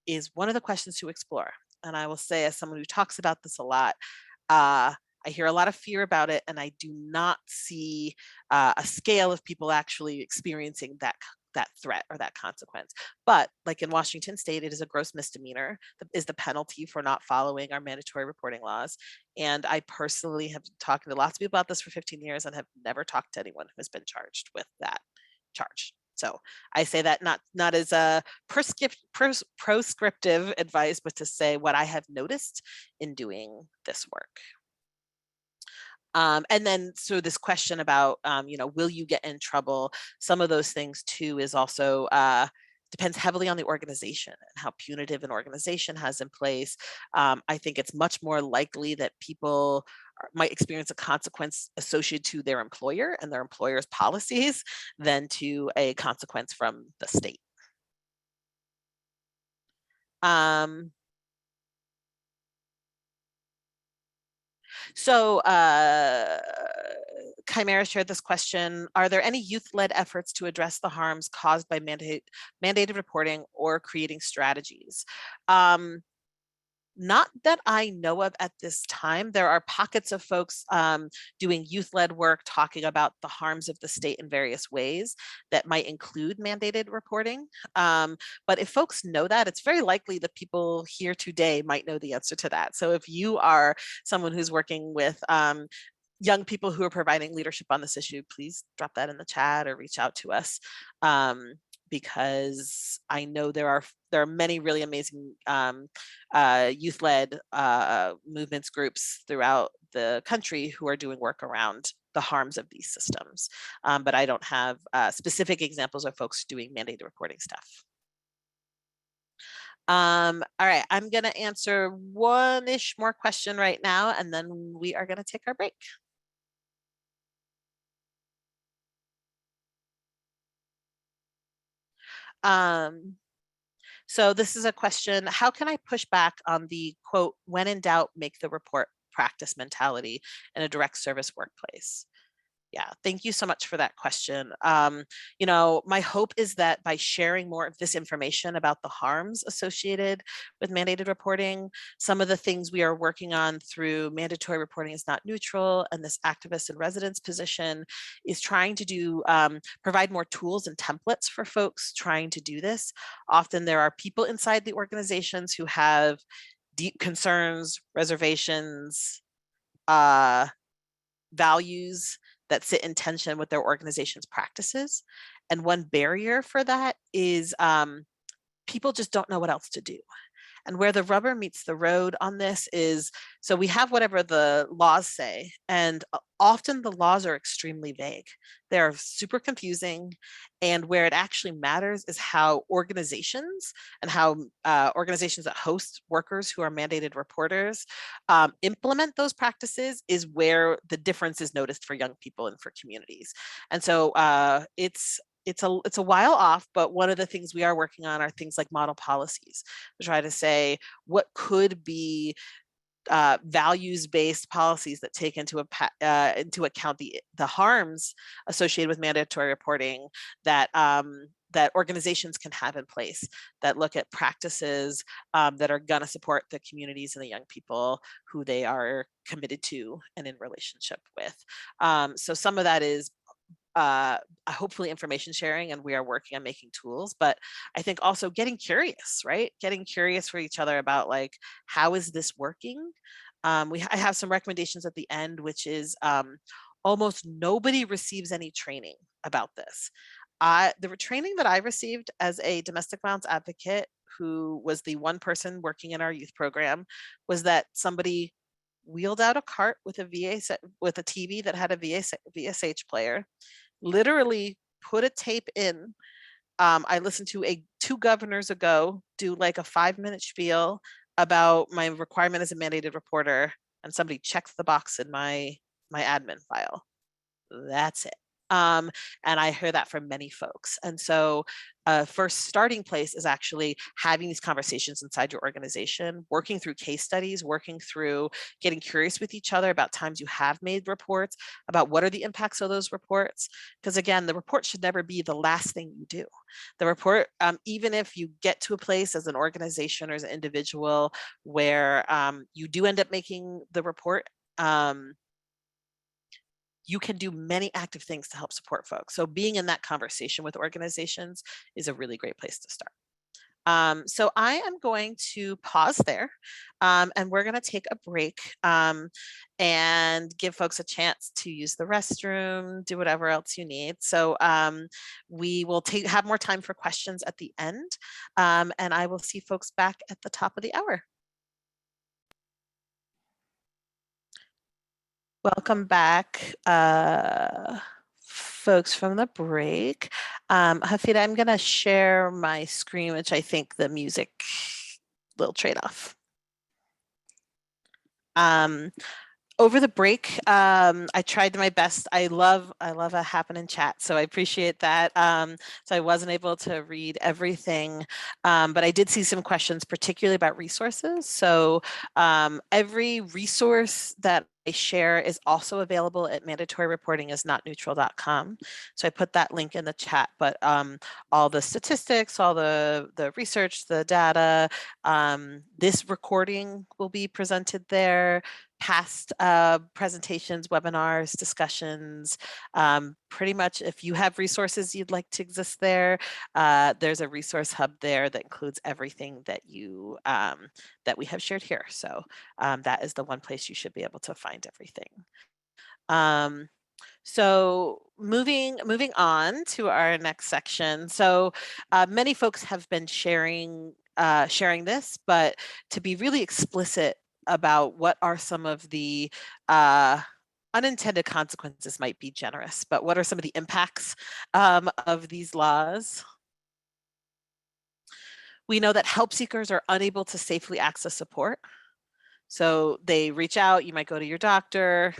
is one of the questions to explore. And I will say, as someone who talks about this a lot, I hear a lot of fear about it, and I do not see a scale of people actually experiencing that threat or that consequence. But like in Washington State, it is a gross misdemeanor, is the penalty for not following our mandatory reporting laws. And I personally have been talking to lots of people about this for 15 years and have never talked to anyone who has been charged with that charge. So I say that not as a prescriptive advice, but to say what I have noticed in doing this work. And then, so this question about, will you get in trouble? Some of those things too is also depends heavily on the organization and how punitive an organization has in place. I think it's much more likely that people might experience a consequence associated to their employer and their employer's policies than to a consequence from the state. So Chimera shared this question: are there any youth-led efforts to address the harms caused by mandated reporting or creating strategies? Not that I know of at this time. There are pockets of folks doing youth-led work, talking about the harms of the state in various ways that might include mandated reporting. But if folks know that, it's very likely that people here today might know the answer to that. So if you are someone who's working with young people who are providing leadership on this issue, please drop that in the chat or reach out to us. Because I know there are many really amazing youth-led movements groups throughout the country who are doing work around the harms of these systems. But I don't have specific examples of folks doing mandated reporting stuff. All right, I'm gonna answer one-ish more question right now, and then we are gonna take our break. So this is a question: how can I push back on the quote, when in doubt, make the report practice mentality in a direct service workplace? Yeah, thank you so much for that question. My hope is that by sharing more of this information about the harms associated with mandated reporting, some of the things we are working on through mandatory reporting is not neutral, and this activist and residence position is trying to do provide more tools and templates for folks trying to do this. Often there are people inside the organizations who have deep concerns, reservations, values that sit in tension with their organization's practices. And one barrier for that is people just don't know what else to do. And where the rubber meets the road on this is, so we have whatever the laws say, and often the laws are extremely vague. They're super confusing. And where it actually matters is how organizations and how organizations that host workers who are mandated reporters implement those practices is where the difference is noticed for young people and for communities. And so it's a while off, but one of the things we are working on are things like model policies to try to say what could be values-based policies that take into account the harms associated with mandatory reporting that that organizations can have in place, that look at practices that are going to support the communities and the young people who they are committed to and in relationship with. So some of that is hopefully information sharing, and we are working on making tools, but I think also getting curious, right? Getting curious for each other about like, how is this working? I have some recommendations at the end, which is almost nobody receives any training about this. The training that I received as a domestic violence advocate, who was the one person working in our youth program, was that somebody wheeled out a cart with with a TV that had a VSH player, literally put a tape in. I listened to two governors ago do like a 5-minute spiel about my requirement as a mandated reporter, and somebody checks the box in my admin file. That's it. And I hear that from many folks. And so first starting place is actually having these conversations inside your organization, working through case studies, working through getting curious with each other about times you have made reports, about what are the impacts of those reports. Because again, the report should never be the last thing you do. The report, even if you get to a place as an organization or as an individual where you do end up making the report, you can do many active things to help support folks. So being in that conversation with organizations is a really great place to start. So I am going to pause there, and we're going to take a break and give folks a chance to use the restroom, do whatever else you need. So we will have more time for questions at the end, and I will see folks back at the top of the hour. Welcome back, folks from the break. Hafida, I'm going to share my screen, which I think the music will trade off. Over the break, I tried my best. I love a happening chat, so I appreciate that. So I wasn't able to read everything, but I did see some questions, particularly about resources. So every resource that I share is also available at mandatoryreportingisnotneutral.com. So I put that link in the chat, but all the statistics, all the research, the data, this recording will be presented there. Past presentations, webinars, discussions, pretty much if you have resources you'd like to exist there, there's a resource hub there that includes everything that you that we have shared here. So that is the one place you should be able to find everything. So moving on to our next section. So many folks have been sharing this, but to be really explicit about what are some of the unintended consequences might be generous, but what are some of the impacts of these laws? We know that help seekers are unable to safely access support. So they reach out, you might go to your doctor,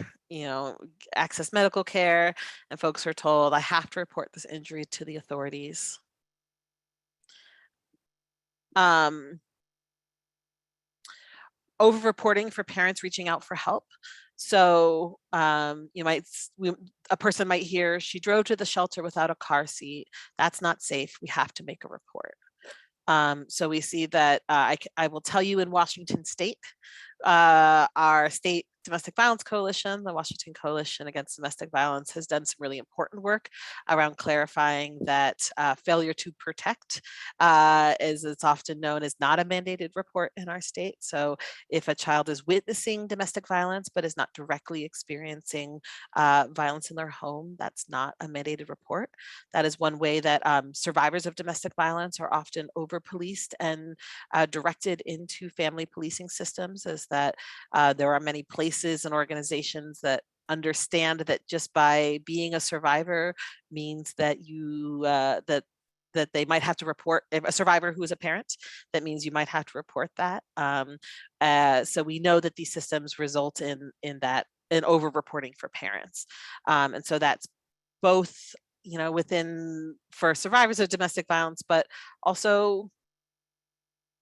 access medical care, and folks are told, I have to report this injury to the authorities. Over-reporting for parents reaching out for help. So a person might hear she drove to the shelter without a car seat. That's not safe. We have to make a report. So we see that I will tell you in Washington State, our state domestic violence coalition, the Washington Coalition Against Domestic Violence, has done some really important work around clarifying that failure to protect, as it's often known, is not a mandated report in our state. So if a child is witnessing domestic violence but is not directly experiencing violence in their home, that's not a mandated report. That is one way that survivors of domestic violence are often over-policed and directed into family policing systems, is that there are many places and organizations that understand that just by being a survivor means that you that they might have to report. If a survivor who is a parent, that means you might have to report that. So we know that these systems result in over-reporting for parents, and so that's both, you know, within for survivors of domestic violence, but also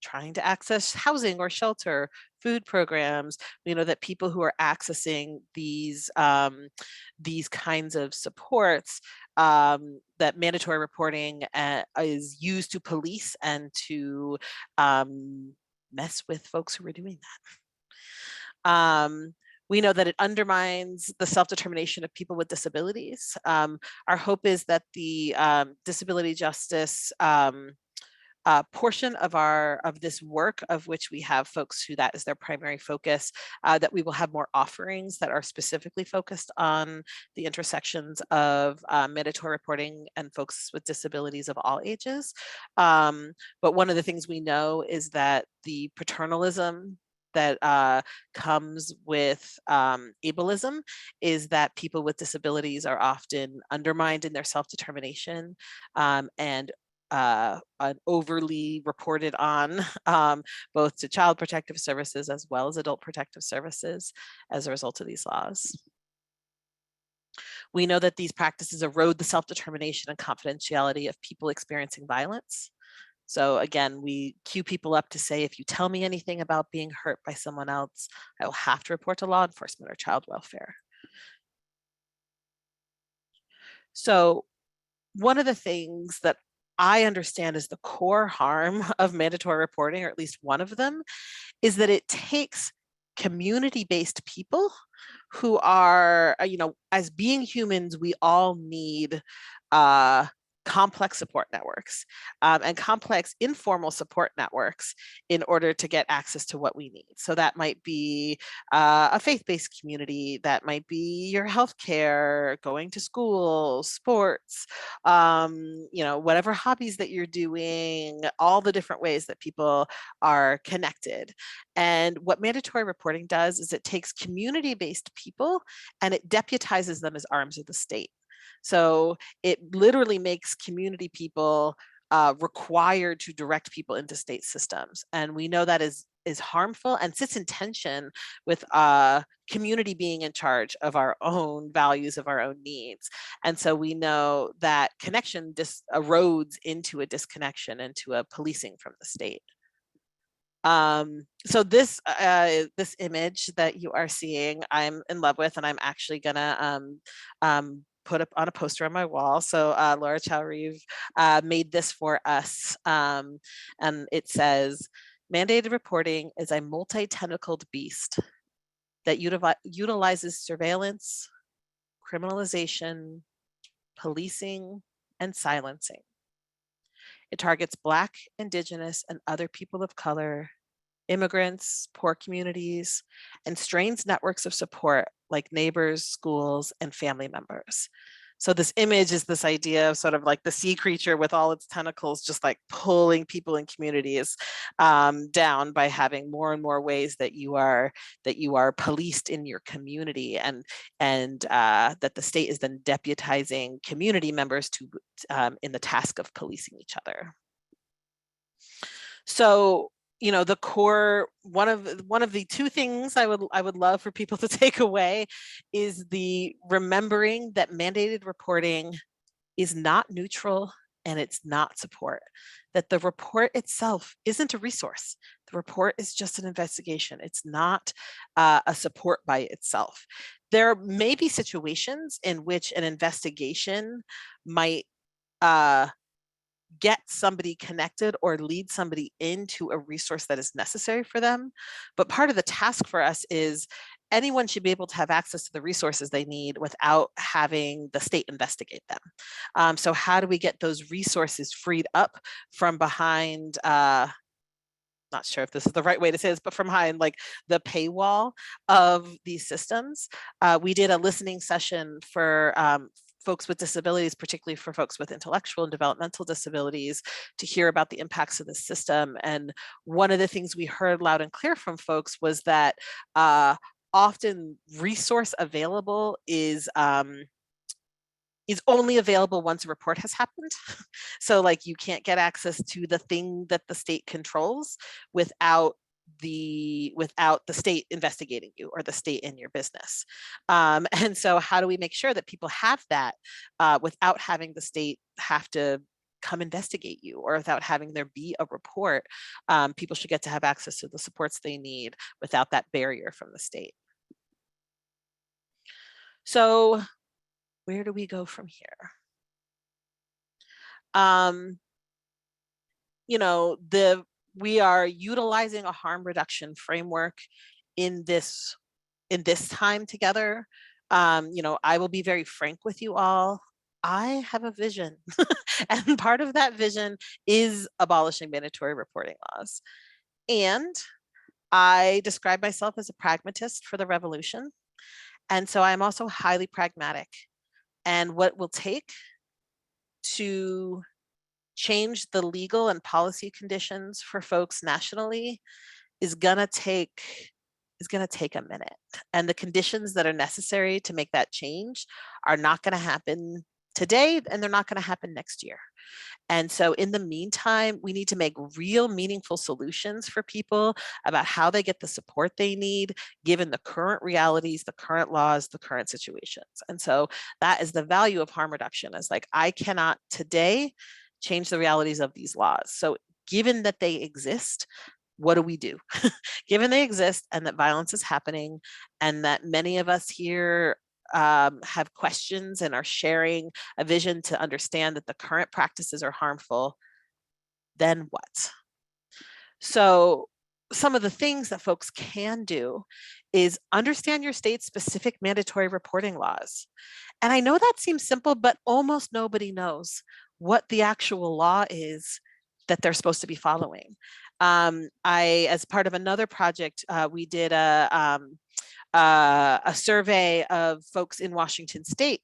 trying to access housing or shelter, food programs. We know that people who are accessing these kinds of supports, that mandatory reporting is used to police and to mess with folks who are doing that. We know that it undermines the self-determination of people with disabilities. Our hope is that the disability justice portion of this work, of which we have folks who that is their primary focus, that we will have more offerings that are specifically focused on the intersections of mandatory reporting and folks with disabilities of all ages. But one of the things we know is that the paternalism that comes with ableism is that people with disabilities are often undermined in their self-determination, and overly reported on, both to child protective services as well as adult protective services as a result of these laws. We know that these practices erode the self-determination and confidentiality of people experiencing violence. So again, we cue people up to say, if you tell me anything about being hurt by someone else, I will have to report to law enforcement or child welfare. So one of the things that I understand is the core harm of mandatory reporting, or at least one of them, is that it takes community-based people who are, as being humans, we all need complex support networks, and complex informal support networks in order to get access to what we need. So that might be a faith-based community, that might be your healthcare, going to school, sports, whatever hobbies that you're doing, all the different ways that people are connected. And what mandatory reporting does is it takes community-based people and it deputizes them as arms of the state. So it literally makes community people required to direct people into state systems. And we know that is harmful and sits in tension with community being in charge of our own values, of our own needs. And so we know that connection erodes into a disconnection, into a policing from the state. So this image that you are seeing, I'm in love with, and I'm actually gonna put up on a poster on my wall. So Laura Chow-Reeve made this for us, and it says, mandated reporting is a multi-tentacled beast that utilizes surveillance, criminalization, policing, and silencing. It targets Black, Indigenous, and other people of color, immigrants, poor communities, and strains networks of support like neighbors, schools, and family members. So this image is this idea of sort of like the sea creature with all its tentacles, just like pulling people in communities down by having more and more ways that you are policed in your community, and that the state is then deputizing community members to in the task of policing each other. So, the core, one of the two things I would love for people to take away is the remembering that mandated reporting is not neutral and it's not support, that the report itself isn't a resource. The report is just an investigation. It's not a support by itself. There may be situations in which an investigation might get somebody connected or lead somebody into a resource that is necessary for them. But part of the task for us is anyone should be able to have access to the resources they need without having the state investigate them. So how do we get those resources freed up from behind, not sure if this is the right way to say this, but from behind like the paywall of these systems? We did a listening session for folks with disabilities, particularly for folks with intellectual and developmental disabilities, to hear about the impacts of the system. And one of the things we heard loud and clear from folks was that often resource available is only available once a report has happened. So like you can't get access to the thing that the state controls without the state investigating you or the state in your business. And so how do we make sure that people have that without having the state have to come investigate you, or without having there be a report? People should get to have access to the supports they need without that barrier from the state. So where do we go from here? You know, we are utilizing a harm reduction framework in this time together. You know, I will be very frank with you all. I have a vision, and part of that vision is abolishing mandatory reporting laws. And I describe myself as a pragmatist for the revolution. And so I'm also highly pragmatic. And what will take to change the legal and policy conditions for folks nationally is gonna take a minute. And the conditions that are necessary to make that change are not gonna happen today, and they're not gonna happen next year. And so in the meantime, we need to make real meaningful solutions for people about how they get the support they need, given the current realities, the current laws, the current situations. And so that is the value of harm reduction, is like, I cannot today change the realities of these laws. So given that they exist, what do we do? Given they exist and that violence is happening, and that many of us here have questions and are sharing a vision to understand that the current practices are harmful, then what? So some of the things that folks can do is understand your state's specific mandatory reporting laws. And I know that seems simple, but almost nobody knows what the actual law is that they're supposed to be following. As part of another project, we did a survey of folks in Washington state,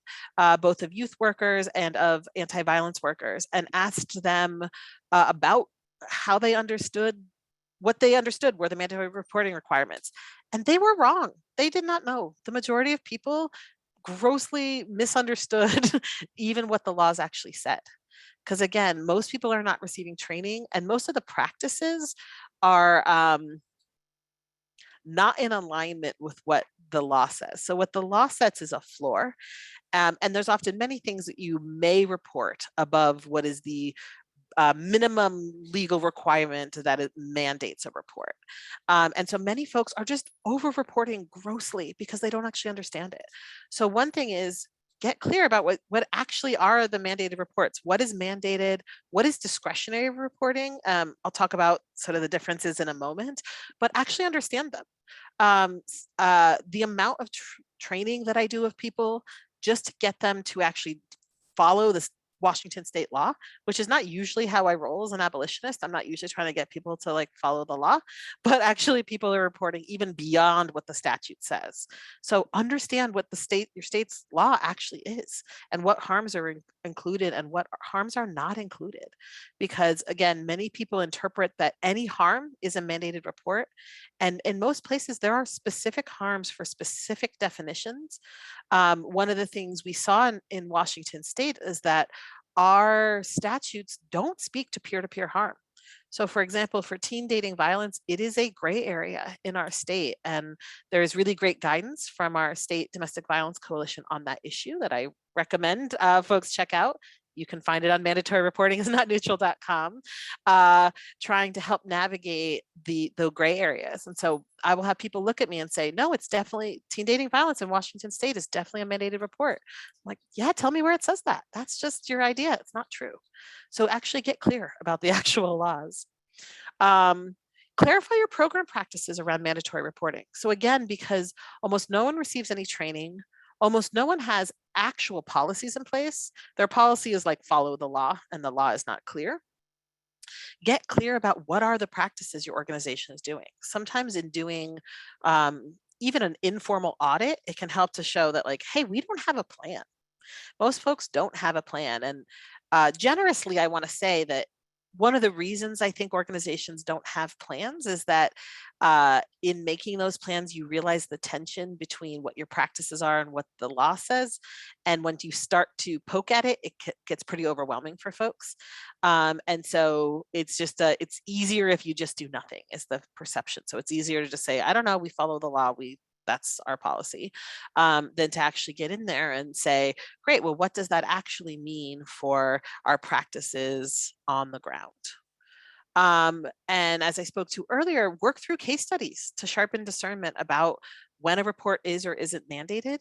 both of youth workers and of anti-violence workers, and asked them about how they understood, what they understood were the mandatory reporting requirements. And they were wrong. They did not know. The majority of people grossly misunderstood even what the laws actually said. Because again, most people are not receiving training, and most of the practices are not in alignment with what the law says. So what the law sets is a floor. And there's often many things that you may report above what is the minimum legal requirement that it mandates a report. And so many folks are just over-reporting grossly because they don't actually understand it. So one thing is, get clear about what actually are the mandated reports. What is mandated? What is discretionary reporting? I'll talk about sort of the differences in a moment, but actually understand them. The amount of training that I do of people just to get them to actually follow this Washington state law, which is not usually how I roll as an abolitionist. I'm not usually trying to get people to like follow the law, but actually people are reporting even beyond what the statute says. So understand what your state's law actually is, and what harms are included and what harms are not included. Because again, many people interpret that any harm is a mandated report. And in most places, there are specific harms for specific definitions. One of the things we saw in Washington state is that our statutes don't speak to peer-to-peer harm. So for example, for teen dating violence, it is a gray area in our state. And there is really great guidance from our state domestic violence coalition on that issue that I recommend folks check out. You can find it on mandatoryreportingisnotneutral.com, trying to help navigate the gray areas. And so I will have people look at me and say, no, it's definitely teen dating violence in Washington state is definitely a mandated report. I'm like, yeah, tell me where it says that. That's just your idea. It's not true. So actually get clear about the actual laws. Clarify your program practices around mandatory reporting. So again, because almost no one receives any training, almost no one has actual policies in place. Their policy is like follow the law, and the law is not clear. Get clear about what are the practices your organization is doing. Sometimes in doing even an informal audit, it can help to show that like, hey, we don't have a plan. Most folks don't have a plan. And generously, I want to say that one of the reasons I think organizations don't have plans is that in making those plans, you realize the tension between what your practices are and what the law says. And when you start to poke at it, it gets pretty overwhelming for folks. And so it's just it's easier if you just do nothing is the perception. So it's easier to just say, I don't know, we follow the law, that's our policy, than to actually get in there and say, great, well, what does that actually mean for our practices on the ground? And as I spoke to earlier, work through case studies to sharpen discernment about when a report is or isn't mandated.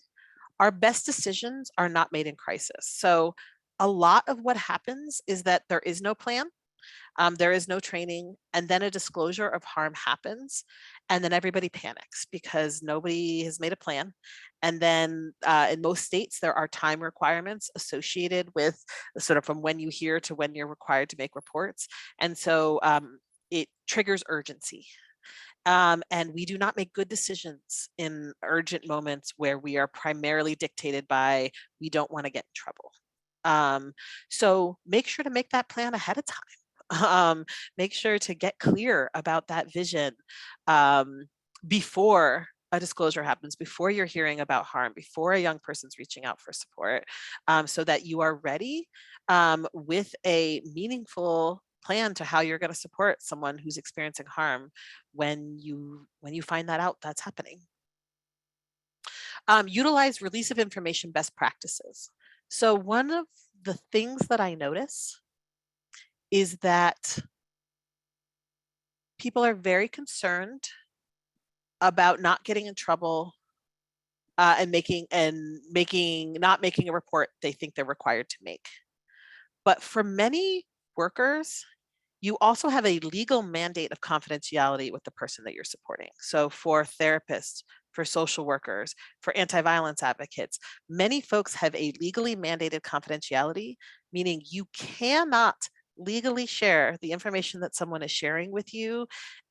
Our best decisions are not made in crisis. So a lot of what happens is that there is no plan. There is no training, and then a disclosure of harm happens, and then everybody panics because nobody has made a plan. And then in most states, there are time requirements associated with sort of from when you hear to when you're required to make reports. And so it triggers urgency. And we do not make good decisions in urgent moments where we are primarily dictated by, we don't want to get in trouble. So make sure to make that plan ahead of time. Make sure to get clear about that vision before a disclosure happens, before you're hearing about harm, before a young person's reaching out for support, so that you are ready with a meaningful plan to how you're going to support someone who's experiencing harm when you find that out that's happening. Utilize release of information best practices. So one of the things that I notice is that people are very concerned about not getting in trouble and not making a report they think they're required to make. But for many workers, you also have a legal mandate of confidentiality with the person that you're supporting. So for therapists, for social workers, for anti-violence advocates, many folks have a legally mandated confidentiality, meaning you cannot legally share the information that someone is sharing with you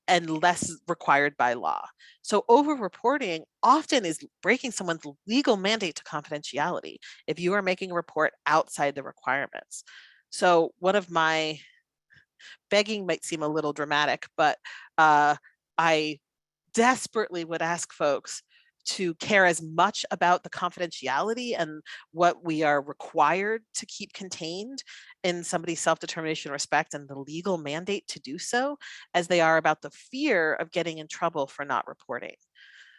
unless required by law. So over-reporting often is breaking someone's legal mandate to confidentiality if you are making a report outside the requirements. So one of my begging might seem a little dramatic, but I desperately would ask folks to care as much about the confidentiality and what we are required to keep contained in somebody's self-determination respect and the legal mandate to do so as they are about the fear of getting in trouble for not reporting.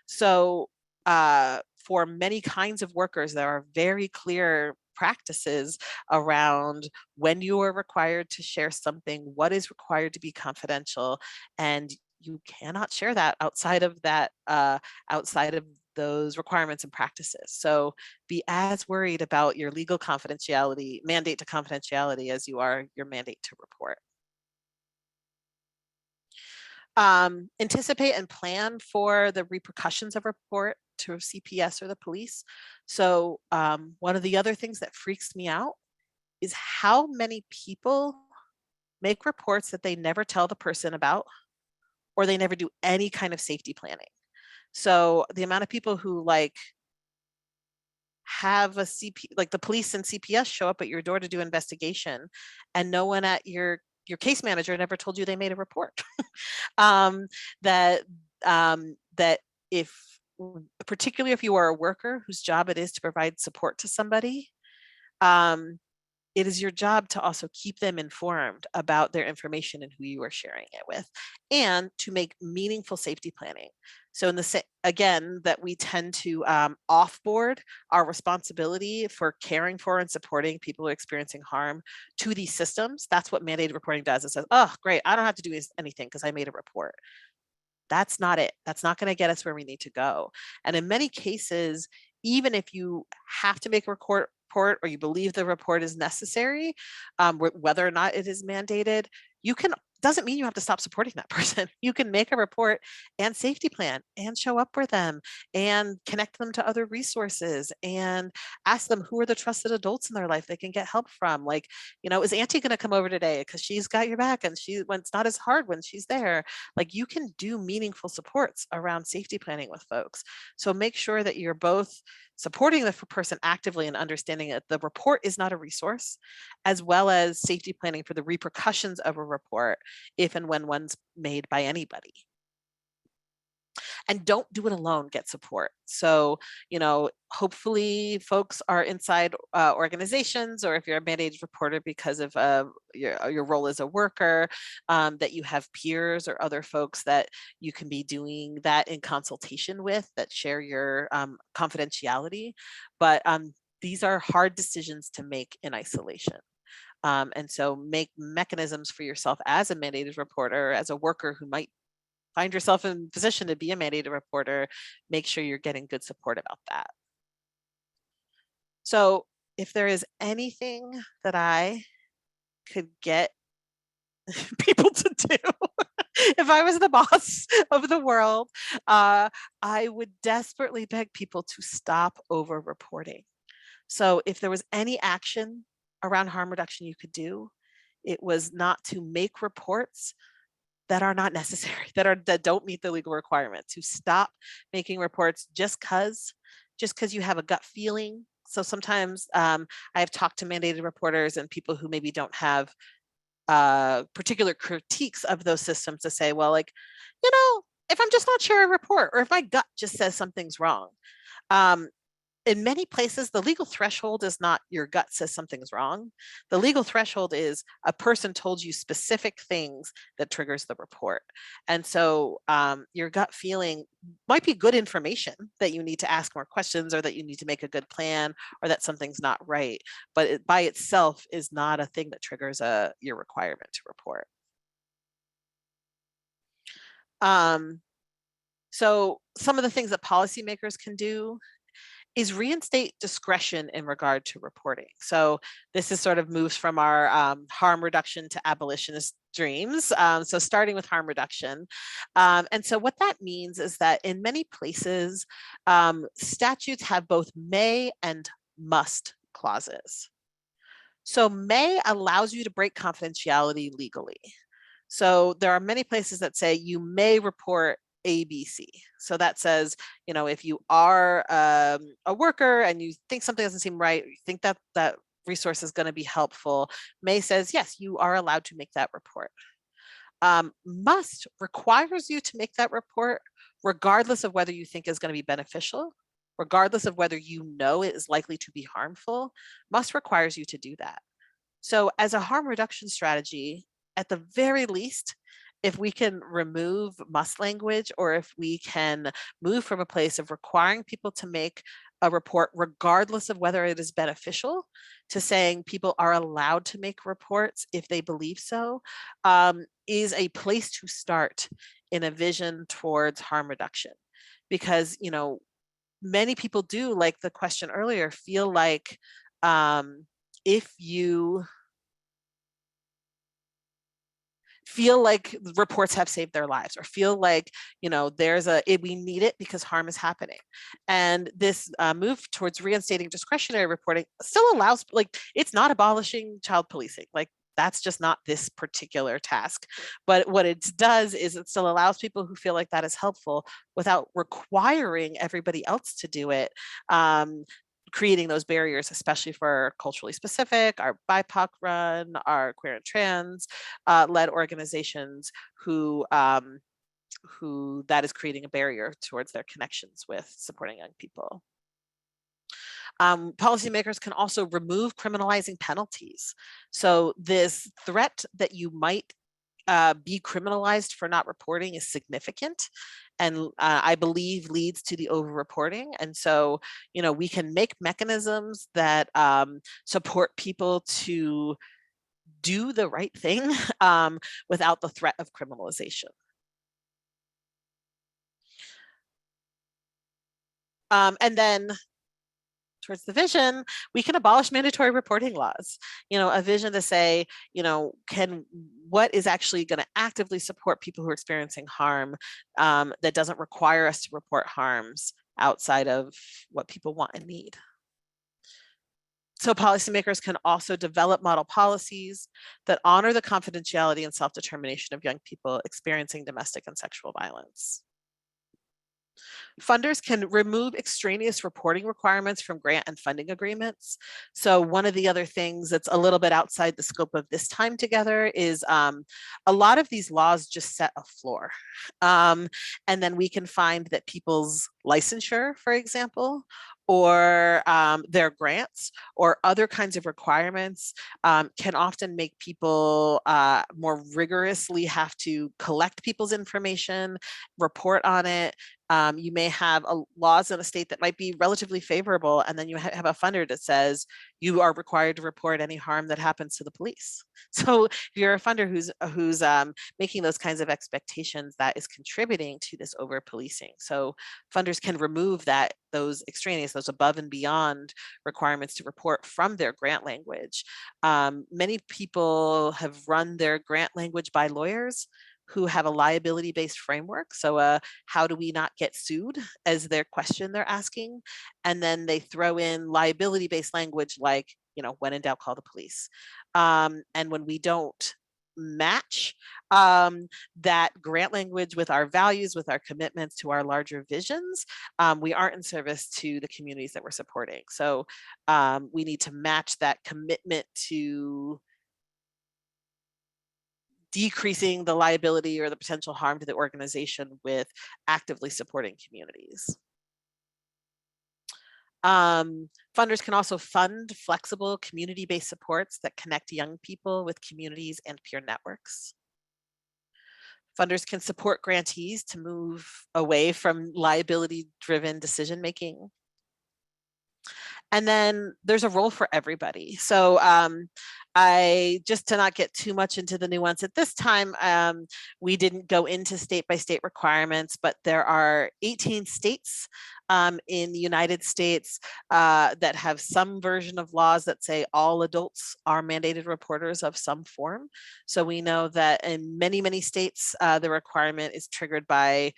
So for many kinds of workers, there are very clear practices around when you are required to share something, what is required to be confidential, and you cannot share that outside of those requirements and practices. So be as worried about your legal confidentiality, mandate to confidentiality, as you are your mandate to report. Anticipate and plan for the repercussions of a report to CPS or the police. So one of the other things that freaks me out is how many people make reports that they never tell the person about, or they never do any kind of safety planning. So the amount of people who have a like the police and CPS show up at your door to do investigation, and no one at your case manager never told you they made a report. That if, particularly if you are a worker whose job it is to provide support to somebody, it is your job to also keep them informed about their information and who you are sharing it with, and to make meaningful safety planning. So in the again, that we tend to offboard our responsibility for caring for and supporting people who are experiencing harm to these systems. That's what mandated reporting does. It says, oh, great, I don't have to do anything because I made a report. That's not it. That's not going to get us where we need to go. And in many cases, even if you have to make a report or you believe the report is necessary, whether or not it is mandated, you can, doesn't mean you have to stop supporting that person. You can make a report and safety plan and show up for them and connect them to other resources and ask them who are the trusted adults in their life they can get help from. Like, is Auntie going to come over today because she's got your back and when it's not as hard when she's there. Like, you can do meaningful supports around safety planning with folks. So make sure that you're both supporting the person actively and understanding that the report is not a resource, as well as safety planning for the repercussions of a report if and when one's made by anybody. And don't do it alone, get support. So, hopefully folks are inside organizations, or if you're a mandated reporter because of your role as a worker, that you have peers or other folks that you can be doing that in consultation with that share your confidentiality. But these are hard decisions to make in isolation. And so make mechanisms for yourself as a mandated reporter, as a worker who might find yourself in position to be a mandated reporter. Make sure you're getting good support about that. So if there is anything that I could get people to do, if I was the boss of the world, I would desperately beg people to stop over reporting. So if there was any action around harm reduction you could do, it was not to make reports that are not necessary, that don't meet the legal requirement, to stop making reports just because you have a gut feeling. So sometimes I have talked to mandated reporters and people who maybe don't have particular critiques of those systems to say, well, like, if I'm just not sure I report, or if my gut just says something's wrong. In many places, the legal threshold is not your gut says something's wrong. The legal threshold is a person told you specific things that triggers the report. And so your gut feeling might be good information that you need to ask more questions, or that you need to make a good plan, or that something's not right. But it by itself is not a thing that triggers your requirement to report. So some of the things that policymakers can do is reinstate discretion in regard to reporting. So this is sort of moves from our harm reduction to abolitionist dreams. So starting with harm reduction. And so what that means is that in many places, statutes have both may and must clauses. So may allows you to break confidentiality legally. So there are many places that say you may report ABC. So that says, if you are a worker and you think something doesn't seem right, or you think that that resource is going to be helpful, may says, yes, you are allowed to make that report. Must requires you to make that report regardless of whether you think is going to be beneficial, regardless of whether it is likely to be harmful. Must requires you to do that. So as a harm reduction strategy, at the very least, if we can remove must language, or if we can move from a place of requiring people to make a report regardless of whether it is beneficial, to saying people are allowed to make reports if they believe so, is a place to start in a vision towards harm reduction. Because many people do, like the question earlier, feel like if you feel like reports have saved their lives, or feel like we need it because harm is happening. And this move towards reinstating discretionary reporting still allows, it's not abolishing child policing, that's just not this particular task. But what it does is it still allows people who feel like that is helpful without requiring everybody else to do it, creating those barriers, especially for culturally specific, our BIPOC run, our queer and trans led organizations who that is creating a barrier towards their connections with supporting young people. Policymakers can also remove criminalizing penalties. So this threat that you might be criminalized for not reporting is significant. and I believe leads to the over-reporting. And so, we can make mechanisms that support people to do the right thing without the threat of criminalization. And then towards the vision, we can abolish mandatory reporting laws. A vision to say, what is actually going to actively support people who are experiencing harm that doesn't require us to report harms outside of what people want and need. So policymakers can also develop model policies that honor the confidentiality and self-determination of young people experiencing domestic and sexual violence. Funders can remove extraneous reporting requirements from grant and funding agreements. So one of the other things that's a little bit outside the scope of this time together is a lot of these laws just set a floor. And then we can find that people's licensure, for example, or their grants or other kinds of requirements can often make people more rigorously have to collect people's information, report on it. You may have laws in a state that might be relatively favorable, and then you have a funder that says you are required to report any harm that happens to the police. So if you're a funder who's making those kinds of expectations, that is contributing to this over policing. So funders can remove those extraneous, those above and beyond requirements to report from their grant language. Many people have run their grant language by lawyers who have a liability-based framework. So how do we not get sued as their question they're asking? And then they throw in liability-based language like, when in doubt, call the police. And when we don't match that grant language with our values, with our commitments to our larger visions, we aren't in service to the communities that we're supporting. So we need to match that commitment to decreasing the liability or the potential harm to the organization with actively supporting communities. Funders can also fund flexible community-based supports that connect young people with communities and peer networks. Funders can support grantees to move away from liability-driven decision-making. And then there's a role for everybody. So just to not get too much into the nuance at this time, we didn't go into state by state requirements, but there are 18 states in the United States that have some version of laws that say all adults are mandated reporters of some form. So we know that in many, many states, the requirement is triggered by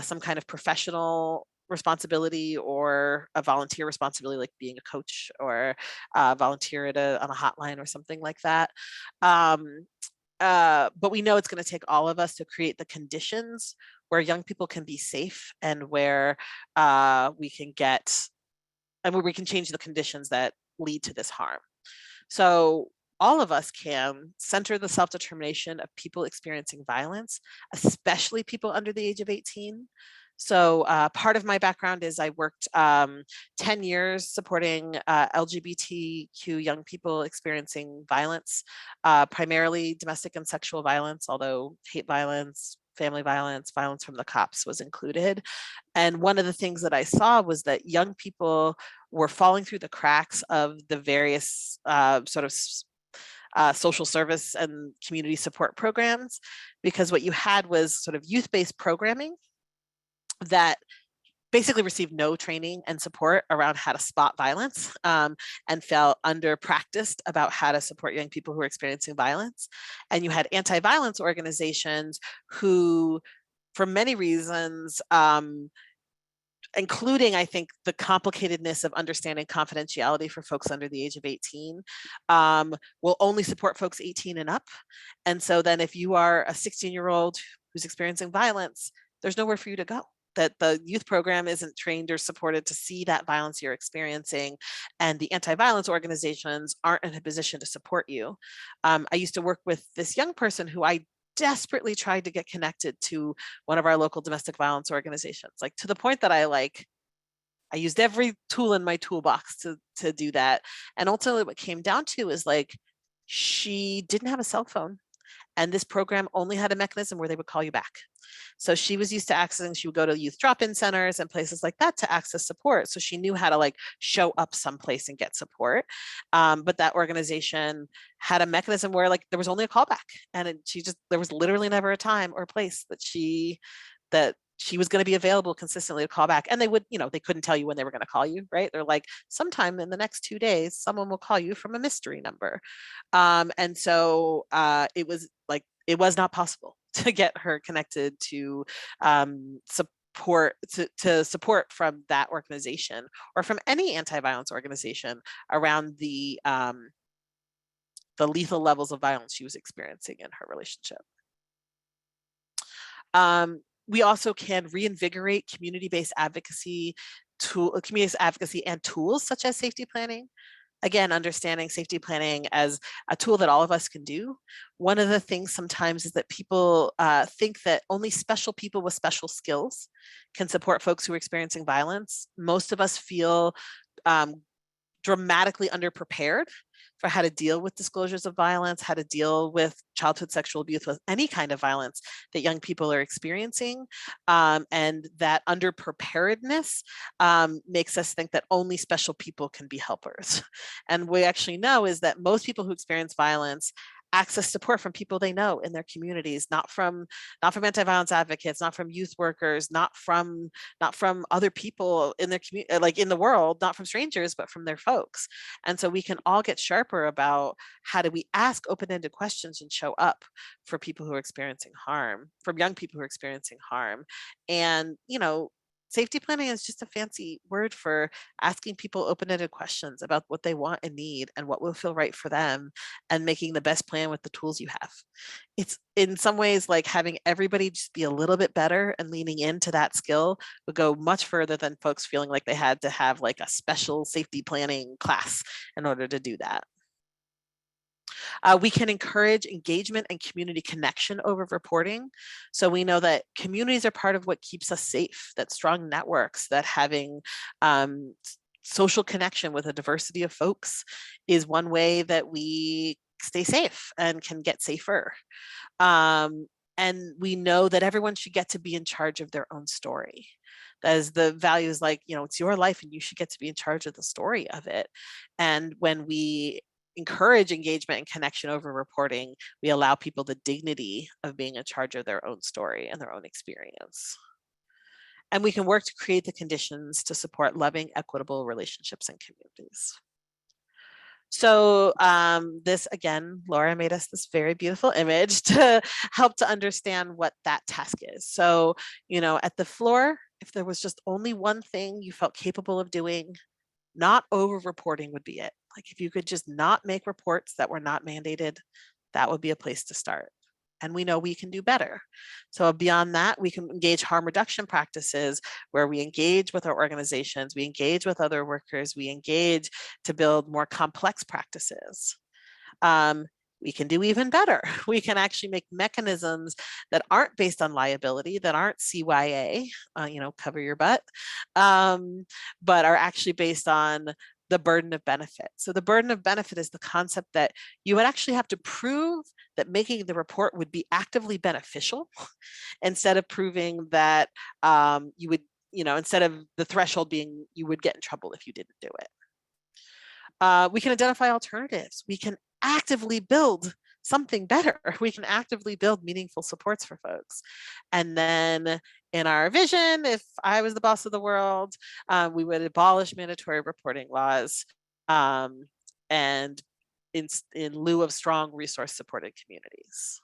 some kind of professional responsibility or a volunteer responsibility, like being a coach or volunteer on a hotline or something like that. But we know it's going to take all of us to create the conditions where young people can be safe and where we can change the conditions that lead to this harm. So all of us can center the self-determination of people experiencing violence, especially people under the age of 18. So part of my background is I worked 10 years supporting LGBTQ young people experiencing violence, primarily domestic and sexual violence, although hate violence, family violence, violence from the cops was included. And one of the things that I saw was that young people were falling through the cracks of the various social service and community support programs, because what you had was sort of youth-based programming that basically received no training and support around how to spot violence and felt under practiced about how to support young people who are experiencing violence. And you had anti-violence organizations who, for many reasons, including, I think, the complicatedness of understanding confidentiality for folks under the age of 18, will only support folks 18 and up. And so then if you are a 16-year-old who's experiencing violence, there's nowhere for you to go. That the youth program isn't trained or supported to see that violence you're experiencing, and the anti-violence organizations aren't in a position to support you. I used to work with this young person who I desperately tried to get connected to one of our local domestic violence organizations, like to the point that I used every tool in my toolbox to do that. And ultimately what came down to is like, she didn't have a cell phone And this program only had a mechanism where they would call you back. So she was used to accessing, she would go to youth drop-in centers and places like that to access support. So she knew how to like show up someplace and get support. But that organization had a mechanism where like there was only a callback, and there was literally never a time or place that she was going to be available consistently to call back. And they would, they couldn't tell you when they were going to call you, right? They're like, sometime in the next 2 days, someone will call you from a mystery number. And so it was not possible to get her connected to support from that organization or from any anti-violence organization around the lethal levels of violence she was experiencing in her relationship. We also can reinvigorate community-based advocacy and tools such as safety planning. Again, understanding safety planning as a tool that all of us can do. One of the things sometimes is that people think that only special people with special skills can support folks who are experiencing violence. Most of us feel dramatically underprepared for how to deal with disclosures of violence, how to deal with childhood sexual abuse, with any kind of violence that young people are experiencing. And that underpreparedness makes us think that only special people can be helpers. And we actually know is that most people who experience violence access support from people they know in their communities, not from anti-violence advocates, not from youth workers, not from other people in their community, like in the world, not from strangers, but from their folks. And so we can all get sharper about how do we ask open-ended questions and show up for people who are experiencing harm, from young people who are experiencing harm. And, safety planning is just a fancy word for asking people open-ended questions about what they want and need and what will feel right for them, and making the best plan with the tools you have. It's in some ways like having everybody just be a little bit better, and leaning into that skill would go much further than folks feeling like they had to have like a special safety planning class in order to do that. We can encourage engagement and community connection over reporting. So we know that communities are part of what keeps us safe, that strong networks, that having social connection with a diversity of folks is one way that we stay safe and can get safer. And we know that everyone should get to be in charge of their own story. As the values like, it's your life and you should get to be in charge of the story of it. And when we encourage engagement and connection over reporting, we allow people the dignity of being in charge of their own story and their own experience. And we can work to create the conditions to support loving, equitable relationships and communities. So this, again, Laura made us this very beautiful image to help to understand what that task is. So, at the floor, if there was just only one thing you felt capable of doing, not over reporting would be it. Like if you could just not make reports that were not mandated, that would be a place to start. And we know we can do better. So beyond that, we can engage harm reduction practices where we engage with our organizations, we engage with other workers, we engage to build more complex practices. We can do even better. We can actually make mechanisms that aren't based on liability, that aren't CYA, cover your butt, but are actually based on the burden of benefit. So the burden of benefit is the concept that you would actually have to prove that making the report would be actively beneficial instead of proving that you would, instead of the threshold being you would get in trouble if you didn't do it. We can identify alternatives. We can actively build something better. We can actively build meaningful supports for folks. And then in our vision, if I was the boss of the world, we would abolish mandatory reporting laws and in lieu of strong resource supported communities.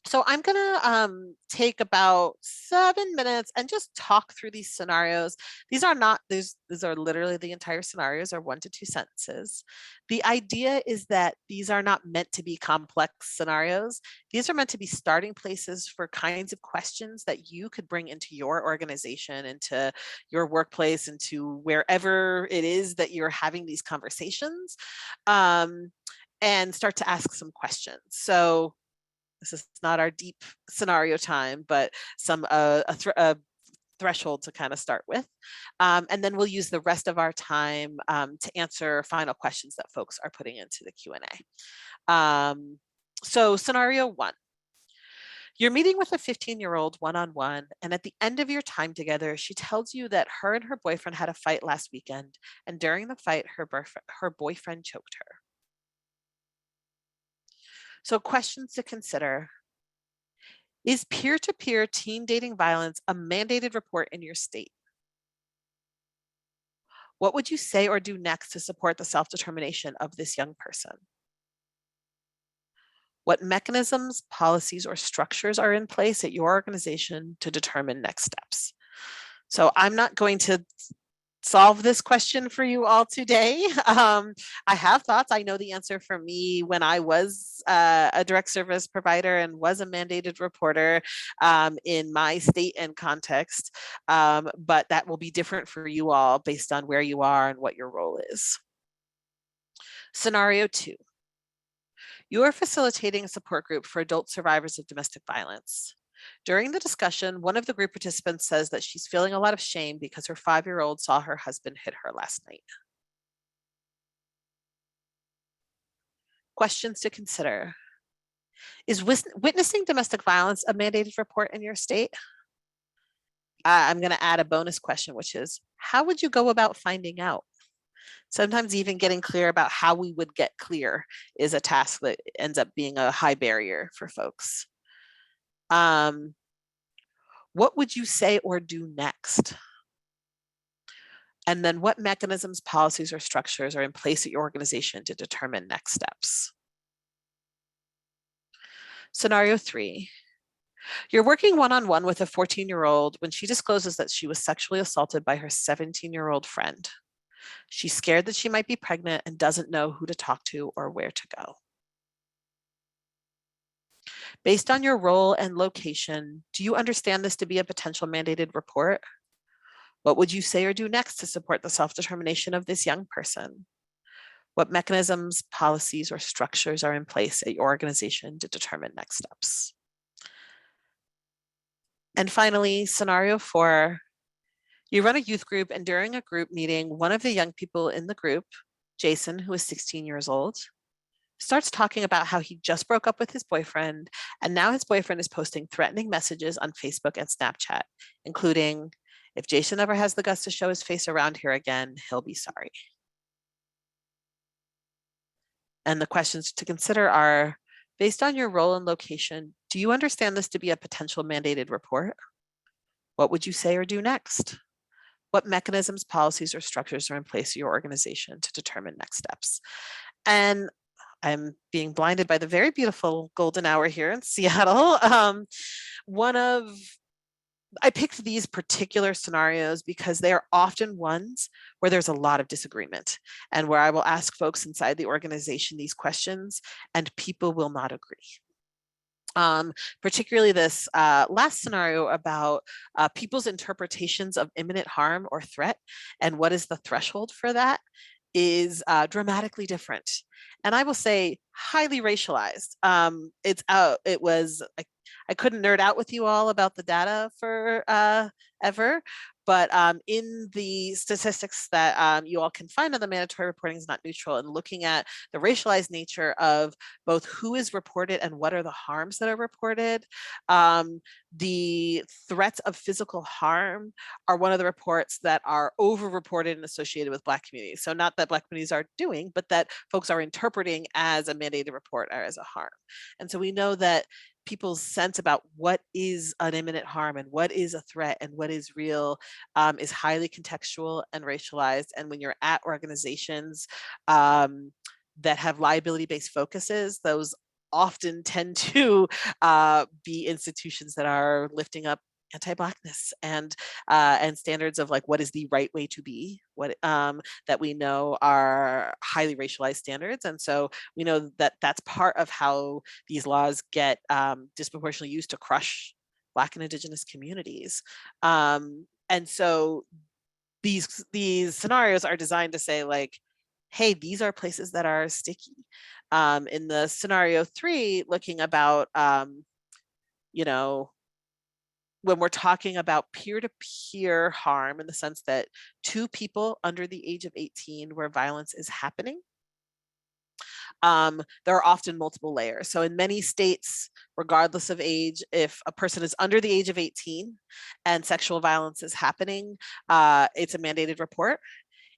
So I'm gonna take about 7 minutes and just talk through these scenarios. These are literally the entire scenarios, are 1 to 2 sentences. The idea is that these are not meant to be complex scenarios. These are meant to be starting places for kinds of questions that you could bring into your organization, into your workplace, into wherever it is that you're having these conversations, and start to ask some questions. So this is not our deep scenario time, but some a threshold to kind of start with. And then we'll use the rest of our time to answer final questions that folks are putting into the Q&A. So scenario 1. You're meeting with a 15-year-old one-on-one, and at the end of your time together, she tells you that her and her boyfriend had a fight last weekend, and during the fight, her boyfriend choked her. So questions to consider. Is peer-to-peer teen dating violence a mandated report in your state? What would you say or do next to support the self-determination of this young person? What mechanisms, policies, or structures are in place at your organization to determine next steps? So I'm not going to solve this question for you all today. I have thoughts. I know the answer for me when I was a direct service provider and was a mandated reporter in my state and context, but that will be different for you all based on where you are and what your role is. Scenario 2. You are facilitating a support group for adult survivors of domestic violence. During the discussion, one of the group participants says that she's feeling a lot of shame because her 5-year-old saw her husband hit her last night. Questions to consider. Is witnessing domestic violence a mandated report in your state? I'm going to add a bonus question, which is, how would you go about finding out? Sometimes even getting clear about how we would get clear is a task that ends up being a high barrier for folks. What would you say or do next? And then what mechanisms, policies, or structures are in place at your organization to determine next steps? Scenario 3. You're working one-on-one with a 14-year-old when she discloses that she was sexually assaulted by her 17-year-old friend. She's scared that she might be pregnant and doesn't know who to talk to or where to go. Based on your role and location, do you understand this to be a potential mandated report? What would you say or do next to support the self-determination of this young person? What mechanisms, policies, or structures are in place at your organization to determine next steps? And finally, scenario 4, you run a youth group, and during a group meeting, one of the young people in the group, Jason, who is 16 years old, starts talking about how he just broke up with his boyfriend, and now his boyfriend is posting threatening messages on Facebook and Snapchat, including, if Jason ever has the guts to show his face around here again, he'll be sorry. And the questions to consider are, based on your role and location, do you understand this to be a potential mandated report? What would you say or do next? What mechanisms, policies, or structures are in place in your organization to determine next steps? And I'm being blinded by the very beautiful golden hour here in Seattle. I picked these particular scenarios because they are often ones where there's a lot of disagreement and where I will ask folks inside the organization these questions and people will not agree. Particularly this last scenario about people's interpretations of imminent harm or threat and what is the threshold for that is dramatically different. And I will say highly racialized. I couldn't nerd out with you all about the data for ever, but in the statistics that you all can find on the mandatory reporting is not neutral, and looking at the racialized nature of both who is reported and what are the harms that are reported. The threats of physical harm are one of the reports that are over-reported and associated with Black communities. So not that Black communities are doing, but that folks are interpreting as a mandated report or as a harm. And so we know that people's sense about what is an imminent harm and what is a threat and what is real is highly contextual and racialized. And when you're at organizations that have liability-based focuses, those often tend to be institutions that are lifting up anti-Blackness and standards of like what is the right way to be, what that we know are highly racialized standards. And so we know that that's part of how these laws get disproportionately used to crush Black and Indigenous communities. And so these scenarios are designed to say like, hey, these are places that are sticky. In the scenario 3, looking about, you know, when we're talking about peer-to-peer harm in the sense that 2 people under the age of 18 where violence is happening, there are often multiple layers. So in many states, regardless of age, if a person is under the age of 18 and sexual violence is happening, it's a mandated report.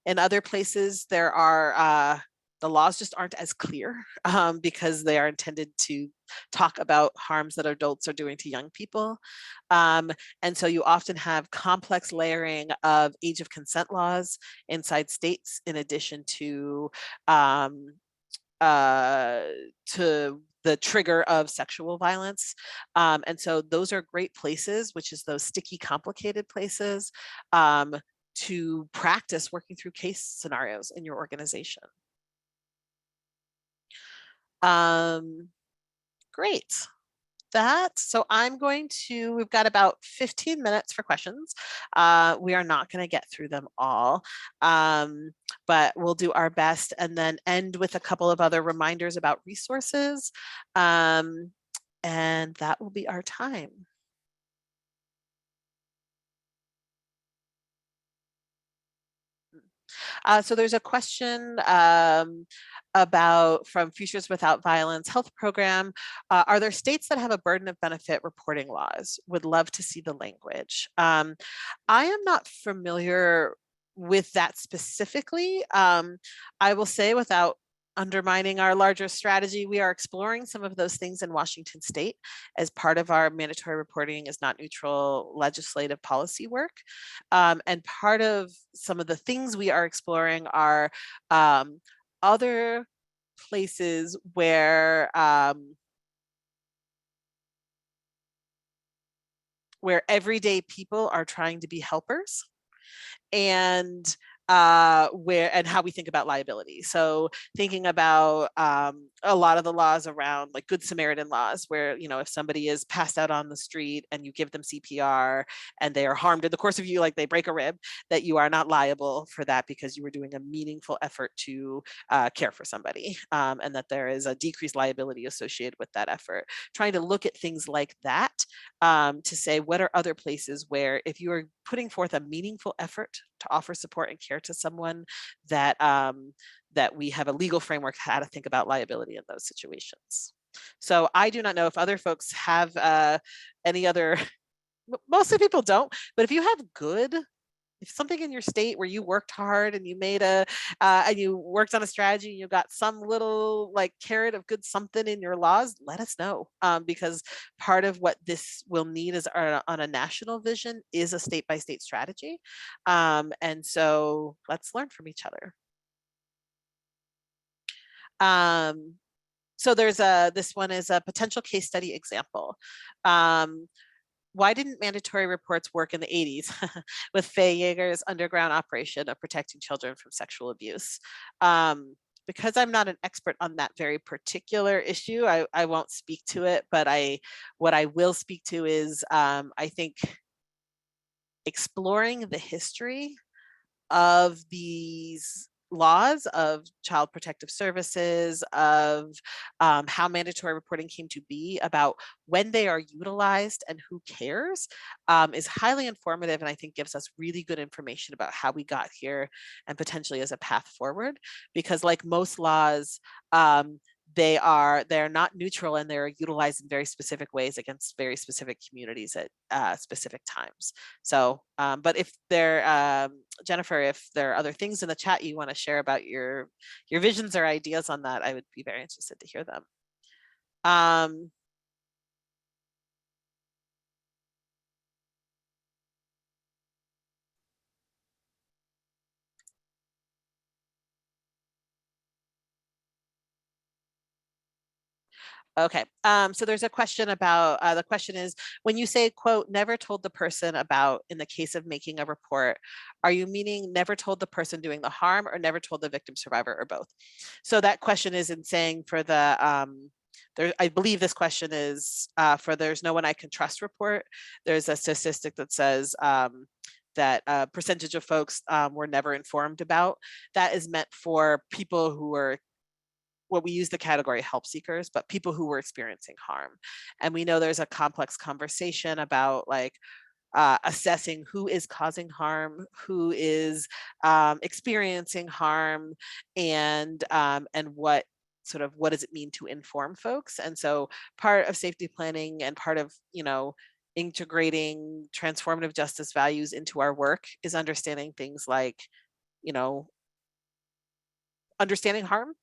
In other places, there are the laws just aren't as clear because they are intended to talk about harms that adults are doing to young people. And so you often have complex layering of age of consent laws inside states, in addition to the trigger of sexual violence. And so those are great places, which is those sticky, complicated places, to practice working through case scenarios in your organization. Great. So we've got about 15 minutes for questions. We are not going to get through them all, but we'll do our best and then end with a couple of other reminders about resources. And that will be our time. So there's a question from Futures Without Violence Health Program. Are there states that have a burden of benefit reporting laws? Would love to see the language. I am not familiar with that specifically. I will say, without undermining our larger strategy, we are exploring some of those things in Washington State as part of our mandatory reporting is not neutral legislative policy work. And part of some of the things we are exploring are other places where everyday people are trying to be helpers, and how we think about liability. So thinking about a lot of the laws around, like Good Samaritan laws, where, if somebody is passed out on the street and you give them CPR and they are harmed in the course of like they break a rib, that you are not liable for that because you were doing a meaningful effort to care for somebody, and that there is a decreased liability associated with that effort. Trying to look at things like that to say, what are other places where if you are putting forth a meaningful effort to offer support and care to someone, that that we have a legal framework how to think about liability in those situations. So I do not know if other folks have any other, mostly people don't, but if you have if something in your state where you worked hard and you made and you worked on a strategy and you got some little like carrot of good something in your laws, let us know, because part of what this will need is on a national vision is a state by state strategy. And so let's learn from each other. So this one is a potential case study example. Why didn't mandatory reports work in the 80s with Faye Yeager's underground operation of protecting children from sexual abuse? Because I'm not an expert on that very particular issue, I won't speak to it, but what I will speak to is I think exploring the history of these laws, of child protective services, of how mandatory reporting came to be, about when they are utilized and who cares, is highly informative, and I think gives us really good information about how we got here and potentially as a path forward. Because like most laws, they're not neutral, and they're utilized in very specific ways against very specific communities at specific times. So, but if Jennifer, if there are other things in the chat you want to share about your visions or ideas on that, I would be very interested to hear them. Okay, so there's a question about, the question is, when you say, quote, never told the person about in the case of making a report, are you meaning never told the person doing the harm or never told the victim, survivor, or both? So that question is in saying for the, I believe this question is for there's no one I can trust report. There's a statistic that says that a percentage of folks were never informed about. That is meant for people who are what we use the category help seekers, but people who were experiencing harm. And we know there's a complex conversation about like assessing who is causing harm, who is experiencing harm, and what sort of what does it mean to inform folks. And so part of safety planning and part of, integrating transformative justice values into our work is understanding things like, understanding harm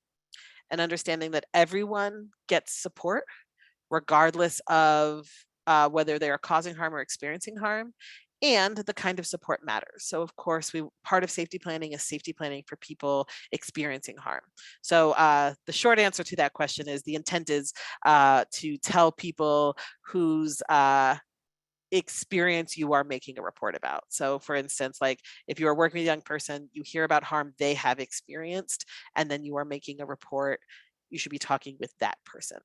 and understanding that everyone gets support regardless of whether they are causing harm or experiencing harm, and the kind of support matters. So of course, part of safety planning is safety planning for people experiencing harm. So the short answer to that question is the intent is to tell people whose experience you are making a report about. So for instance, like if you are working with a young person, you hear about harm they have experienced, and then you are making a report, you should be talking with that person.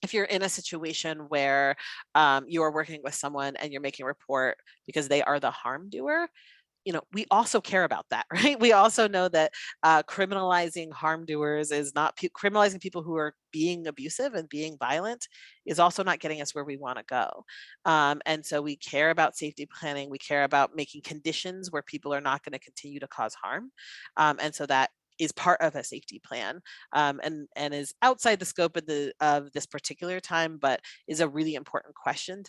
If you're in a situation where you are working with someone and you're making a report because they are the harm doer, we also care about that, right? We also know that criminalizing harm doers is not criminalizing people who are being abusive and being violent is also not getting us where we want to go. And so we care about safety planning. We care about making conditions where people are not going to continue to cause harm. And so that is part of a safety plan, and is outside the scope of this particular time, but is a really important question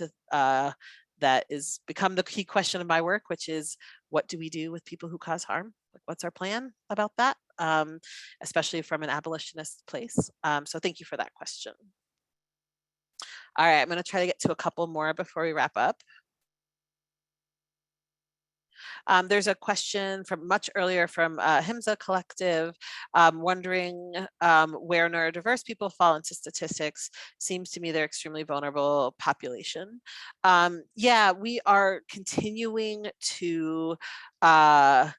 that is become the key question of my work, which is what do we do with people who cause harm? Like, what's our plan about that, especially from an abolitionist place? So thank you for that question. All right, I'm going to try to get to a couple more before we wrap up. There's a question from much earlier from HIMSA Collective, wondering where neurodiverse people fall into statistics. Seems to me they're extremely vulnerable population. Yeah, we are continuing to better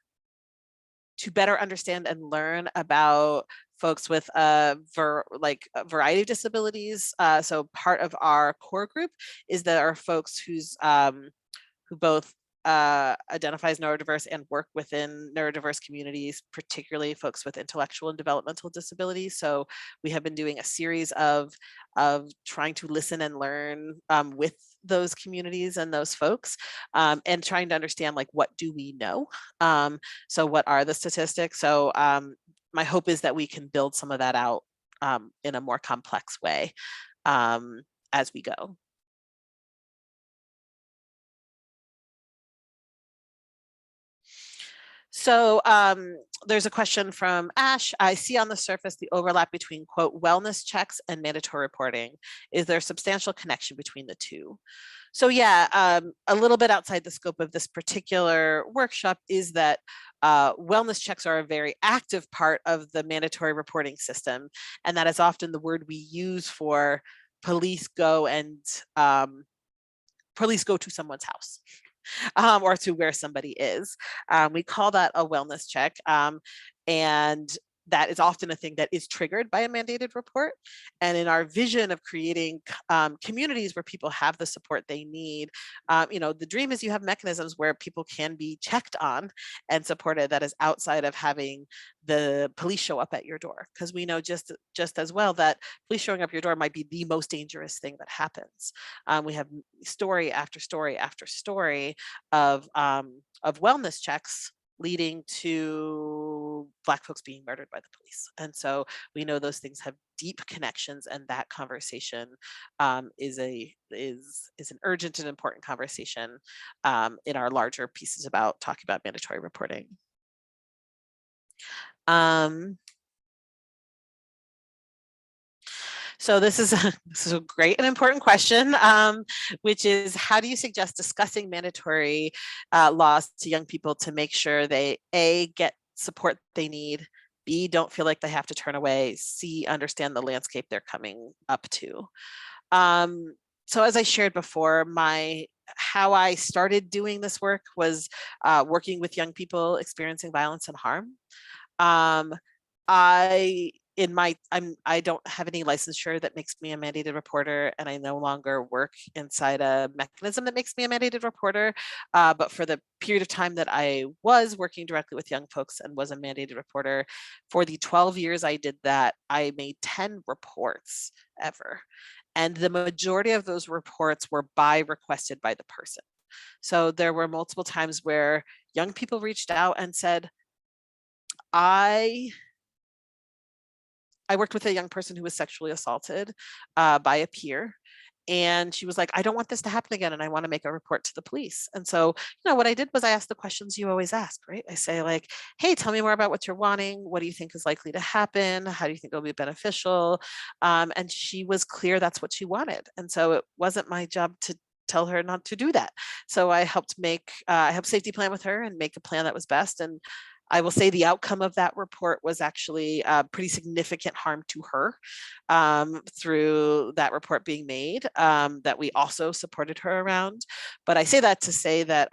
understand and learn about folks with a variety of disabilities. So part of our core group is that our folks who both identify as neurodiverse and work within neurodiverse communities, particularly folks with intellectual and developmental disabilities. So we have been doing a series of trying to listen and learn with those communities and those folks, and trying to understand, like, what do we know? So what are the statistics? So my hope is that we can build some of that out in a more complex way as we go. So there's a question from Ash. I see on the surface the overlap between, quote, wellness checks and mandatory reporting. Is there a substantial connection between the two? So yeah, a little bit outside the scope of this particular workshop is that wellness checks are a very active part of the mandatory reporting system. And that is often the word we use for police go to someone's house. Or to where somebody is. We call that a wellness check. And that is often a thing that is triggered by a mandated report. And in our vision of creating communities where people have the support they need, the dream is you have mechanisms where people can be checked on and supported that is outside of having the police show up at your door. Because we know just as well that police showing up at your door might be the most dangerous thing that happens. We have story after story after story of wellness checks leading to Black folks being murdered by the police. And so we know those things have deep connections, and that conversation is an urgent and important conversation in our larger pieces about talking about mandatory reporting. So this is a great and important question, which is, how do you suggest discussing mandatory laws to young people to make sure they, A, get support they need, B, don't feel like they have to turn away, C, understand the landscape they're coming up to? So as I shared before, how I started doing this work was working with young people experiencing violence and harm. I don't have any licensure that makes me a mandated reporter, and I no longer work inside a mechanism that makes me a mandated reporter. But for the period of time that I was working directly with young folks and was a mandated reporter, for the 12 years I did that, I made 10 reports ever. And the majority of those reports were requested by the person. So there were multiple times where young people reached out and said, I I worked with a young person who was sexually assaulted by a peer. And she was like, I don't want this to happen again. And I want to make a report to the police. And so, what I did was I asked the questions you always ask, right? I say like, hey, tell me more about what you're wanting. What do you think is likely to happen? How do you think it'll be beneficial? And she was clear that's what she wanted. And so it wasn't my job to tell her not to do that. So I helped safety plan with her and make a plan that was best. And I will say the outcome of that report was actually pretty significant harm to her through that report being made that we also supported her around. But I say that to say that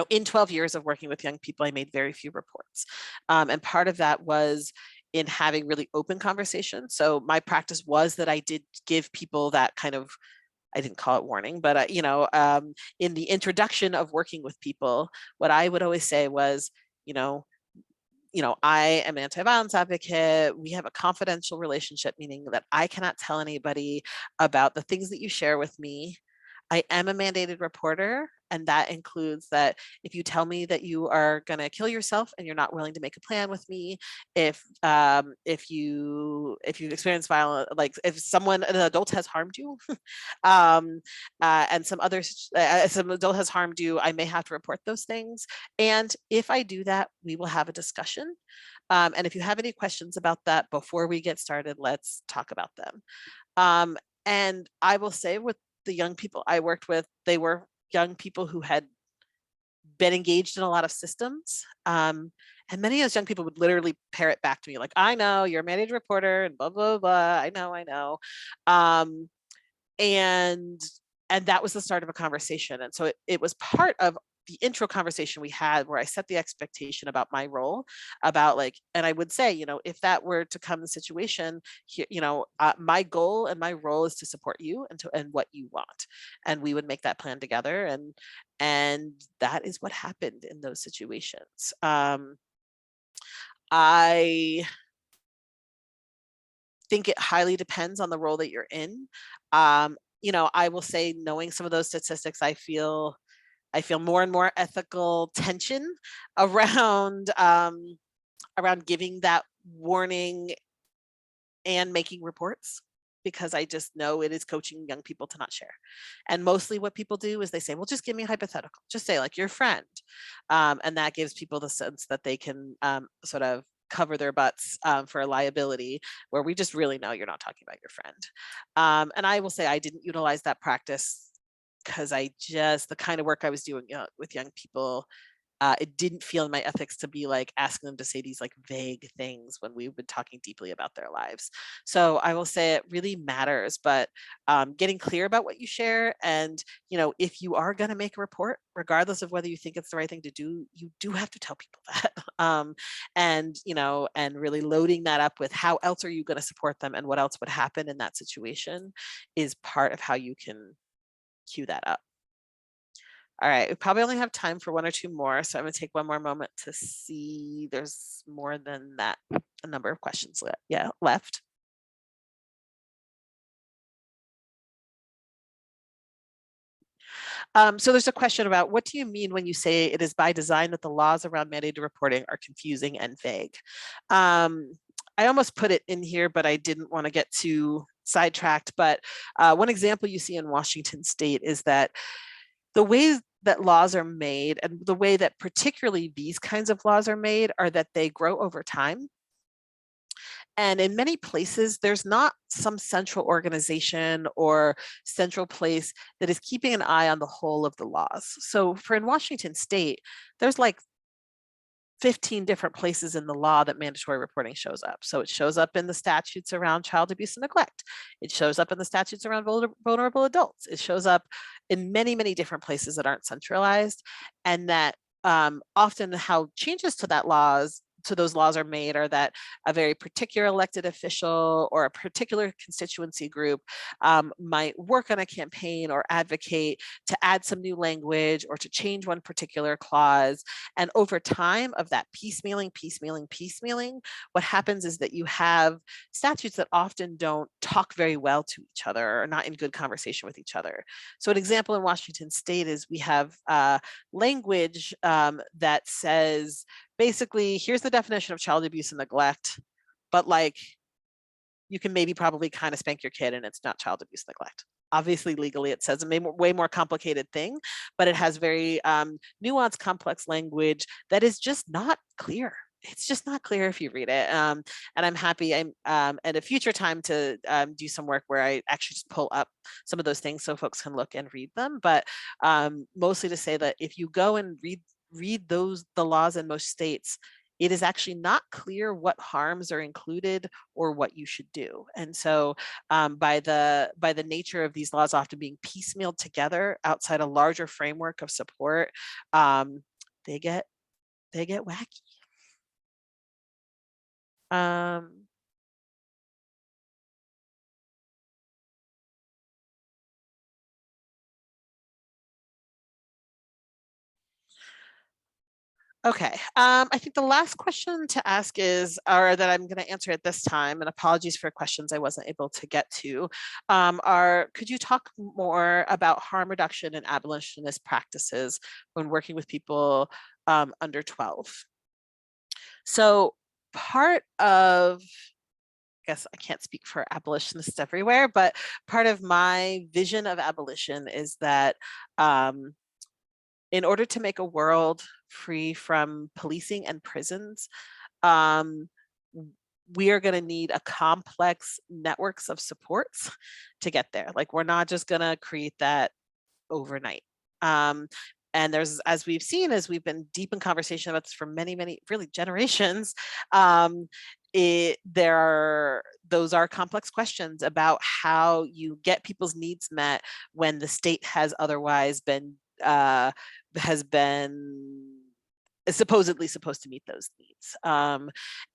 in 12 years of working with young people, I made very few reports. And part of that was in having really open conversations. So my practice was that I did give people that kind of, I didn't call it warning, but in the introduction of working with people, what I would always say was, I am an anti-violence advocate. We have a confidential relationship, meaning that I cannot tell anybody about the things that you share with me. I am a mandated reporter, and that includes that if you tell me that you are going to kill yourself and you're not willing to make a plan with me, if you experience violence, like if an adult has harmed you, and some adult has harmed you, I may have to report those things. And if I do that, we will have a discussion. And if you have any questions about that before we get started, let's talk about them. And I will say with the young people I worked with, they were young people who had been engaged in a lot of systems. And many of those young people would literally parrot back to me like, I know you're a managed reporter and blah, blah, blah. I know. And that was the start of a conversation. And so it was part of the intro conversation we had where I set the expectation about my role, about like, and I would say, if that were to come the situation, my goal and my role is to support you and what you want. And we would make that plan together. And that is what happened in those situations. I think it highly depends on the role that you're in. I will say, knowing some of those statistics, I feel more and more ethical tension around giving that warning and making reports, because I just know it is coaching young people to not share. And mostly what people do is they say, well, just give me a hypothetical, just say like your friend. And that gives people the sense that they can sort of cover their butts for a liability, where we just really know you're not talking about your friend. And I will say I didn't utilize that practice because the kind of work I was doing with young people, it didn't feel in my ethics to be like asking them to say these like vague things when we've been talking deeply about their lives. So I will say it really matters, but getting clear about what you share, and if you are going to make a report, regardless of whether you think it's the right thing to do, you do have to tell people that. And really loading that up with how else are you going to support them and what else would happen in that situation is part of how you can cue that up. All right, we probably only have time for one or two more, so I'm going to take one more moment to see there's more than that, a number of questions left. So there's a question about, what do you mean when you say it is by design that the laws around mandated reporting are confusing and vague? I almost put it in here, but I didn't want to get too sidetracked. But one example you see in Washington State is that the ways that laws are made, and the way that particularly these kinds of laws are made, are that they grow over time. And in many places, there's not some central organization or central place that is keeping an eye on the whole of the laws. So in Washington State, there's like 15 different places in the law that mandatory reporting shows up. So it shows up in the statutes around child abuse and neglect. It shows up in the statutes around vulnerable adults. It shows up in many, many different places that aren't centralized. And that often how changes to those laws are made are that a very particular elected official or a particular constituency group might work on a campaign or advocate to add some new language or to change one particular clause. And over time of that piecemealing, what happens is that you have statutes that often don't talk very well to each other or are not in good conversation with each other. So an example in Washington State is we have language that says, basically, here's the definition of child abuse and neglect. but like you can maybe probably kind of spank your kid and it's not child abuse neglect. Obviously, legally, it says a way more complicated thing, but it has very nuanced, complex language that is just not clear. It's just not clear if you read it. And I'm happy I'm at a future time to do some work where I actually just pull up some of those things so folks can look and read them. But mostly to say that if you go and read the laws in most states, it is actually not clear what harms are included or what you should do. And so by the nature of these laws often being piecemealed together outside a larger framework of support, they get wacky. Okay, I think the last question to ask is, or that I'm going to answer at this time, and apologies for questions I wasn't able to get to, could you talk more about harm reduction and abolitionist practices when working with people under 12? So part of, I guess I can't speak for abolitionists everywhere, but part of my vision of abolition is that in order to make a world free from policing and prisons, we are going to need a complex networks of supports to get there. Like, we're not just going to create that overnight. And there's, as we've seen, as we've been deep in conversation about this for many, really generations, those are complex questions about how you get people's needs met when the state has otherwise been is supposedly supposed to meet those needs.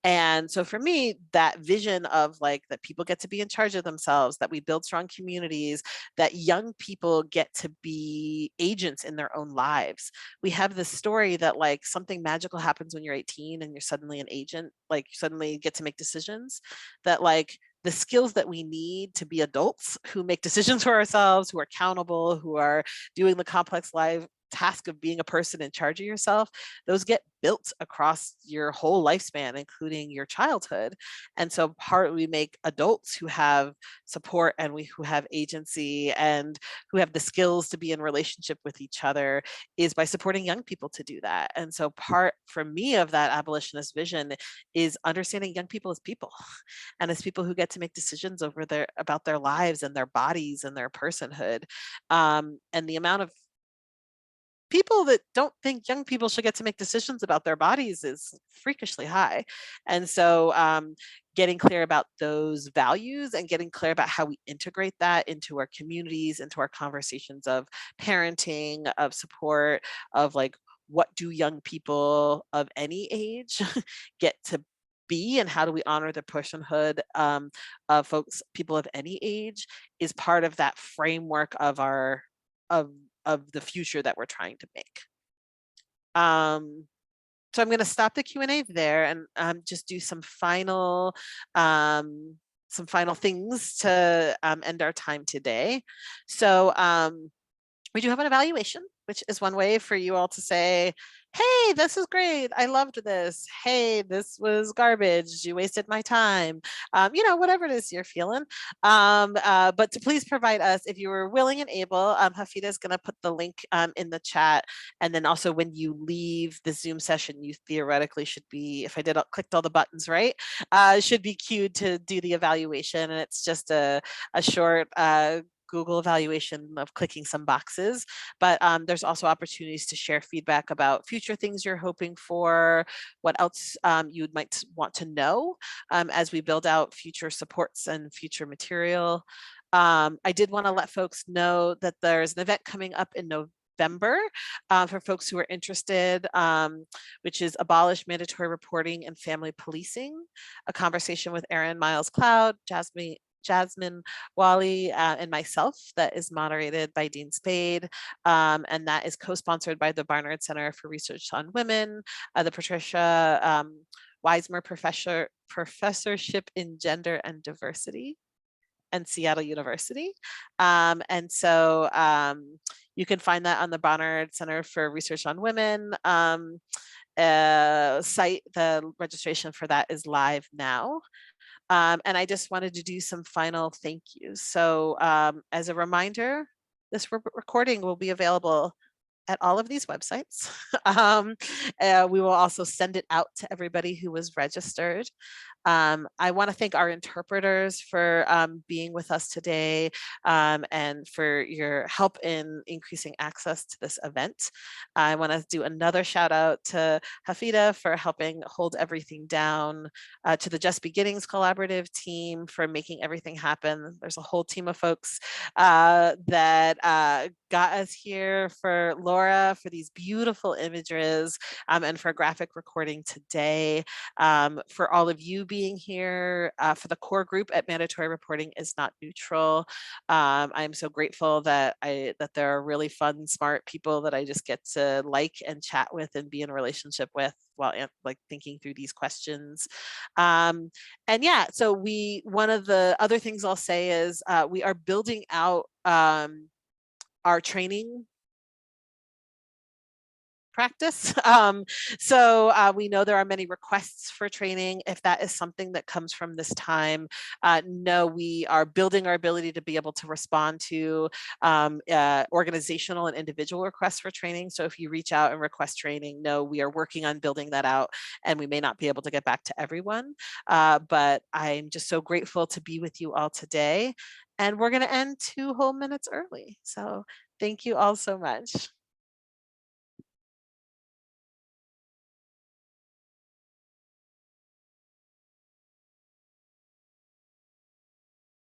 And so for me, that vision of like that people get to be in charge of themselves, that we build strong communities, that young people get to be agents in their own lives. We have this story that like something magical happens when you're 18 and you're suddenly an agent, like you suddenly get to make decisions, that like the skills that we need to be adults who make decisions for ourselves, who are accountable, who are doing the complex life task of being a person in charge of yourself, those get built across your whole lifespan, including your childhood. And so part we make adults who have support and who have agency and who have the skills to be in relationship with each other is by supporting young people to do that. And so part for me of that abolitionist vision is understanding young people as people and as people who get to make decisions about their lives and their bodies and their personhood. And the amount of people that don't think young people should get to make decisions about their bodies is freakishly high. And so getting clear about those values and getting clear about how we integrate that into our communities, into our conversations of parenting, of support, of like, what do young people of any age get to be, and how do we honor the personhood of people of any age, is part of that framework of our of the future that we're trying to make. So I'm going to stop the Q&A there and just do some final things to end our time today. So we do have an evaluation, which is one way for you all to say, hey, this is great. I loved this. Hey, this was garbage. You wasted my time. Whatever it is you're feeling. But to please provide us, if you were willing and able, Hafida is going to put the link in the chat. And then also when you leave the Zoom session, you theoretically should be, if I clicked all the buttons right, should be queued to do the evaluation. And it's just a short Google evaluation of clicking some boxes, but there's also opportunities to share feedback about future things you're hoping for, what else you might want to know as we build out future supports and future material. I did want to let folks know that there's an event coming up in November for folks who are interested, which is Abolish Mandatory Reporting and Family Policing, a conversation with Erin Miles Cloud, Jasmine Wally, and myself, that is moderated by Dean Spade, and that is co-sponsored by the Barnard Center for Research on Women, the Patricia Wiesmer Professorship in Gender and Diversity, and Seattle University. And so you can find that on the Barnard Center for Research on Women site. The registration for that is live now. And I just wanted to do some final thank yous. So as a reminder, this recording will be available at all of these websites. We will also send it out to everybody who was registered. I want to thank our interpreters for being with us today and for your help in increasing access to this event. I want to do another shout out to Hafida for helping hold everything down, to the Just Beginnings collaborative team for making everything happen. There's a whole team of folks that got us here, for Laura for these beautiful images, and for graphic recording today, for all of you being here, for the core group at Mandatory Reporting is Not Neutral. I'm so grateful that there are really fun, smart people that I just get to like and chat with and be in a relationship with while like thinking through these questions. And yeah, so one of the other things I'll say is we are building out our training practice. So we know there are many requests for training. If that is something that comes from this time, no, we are building our ability to be able to respond to organizational and individual requests for training. So if you reach out and request training, no, we are working on building that out, and we may not be able to get back to everyone. But I'm just so grateful to be with you all today. And we're going to end 2 whole minutes early. So thank you all so much.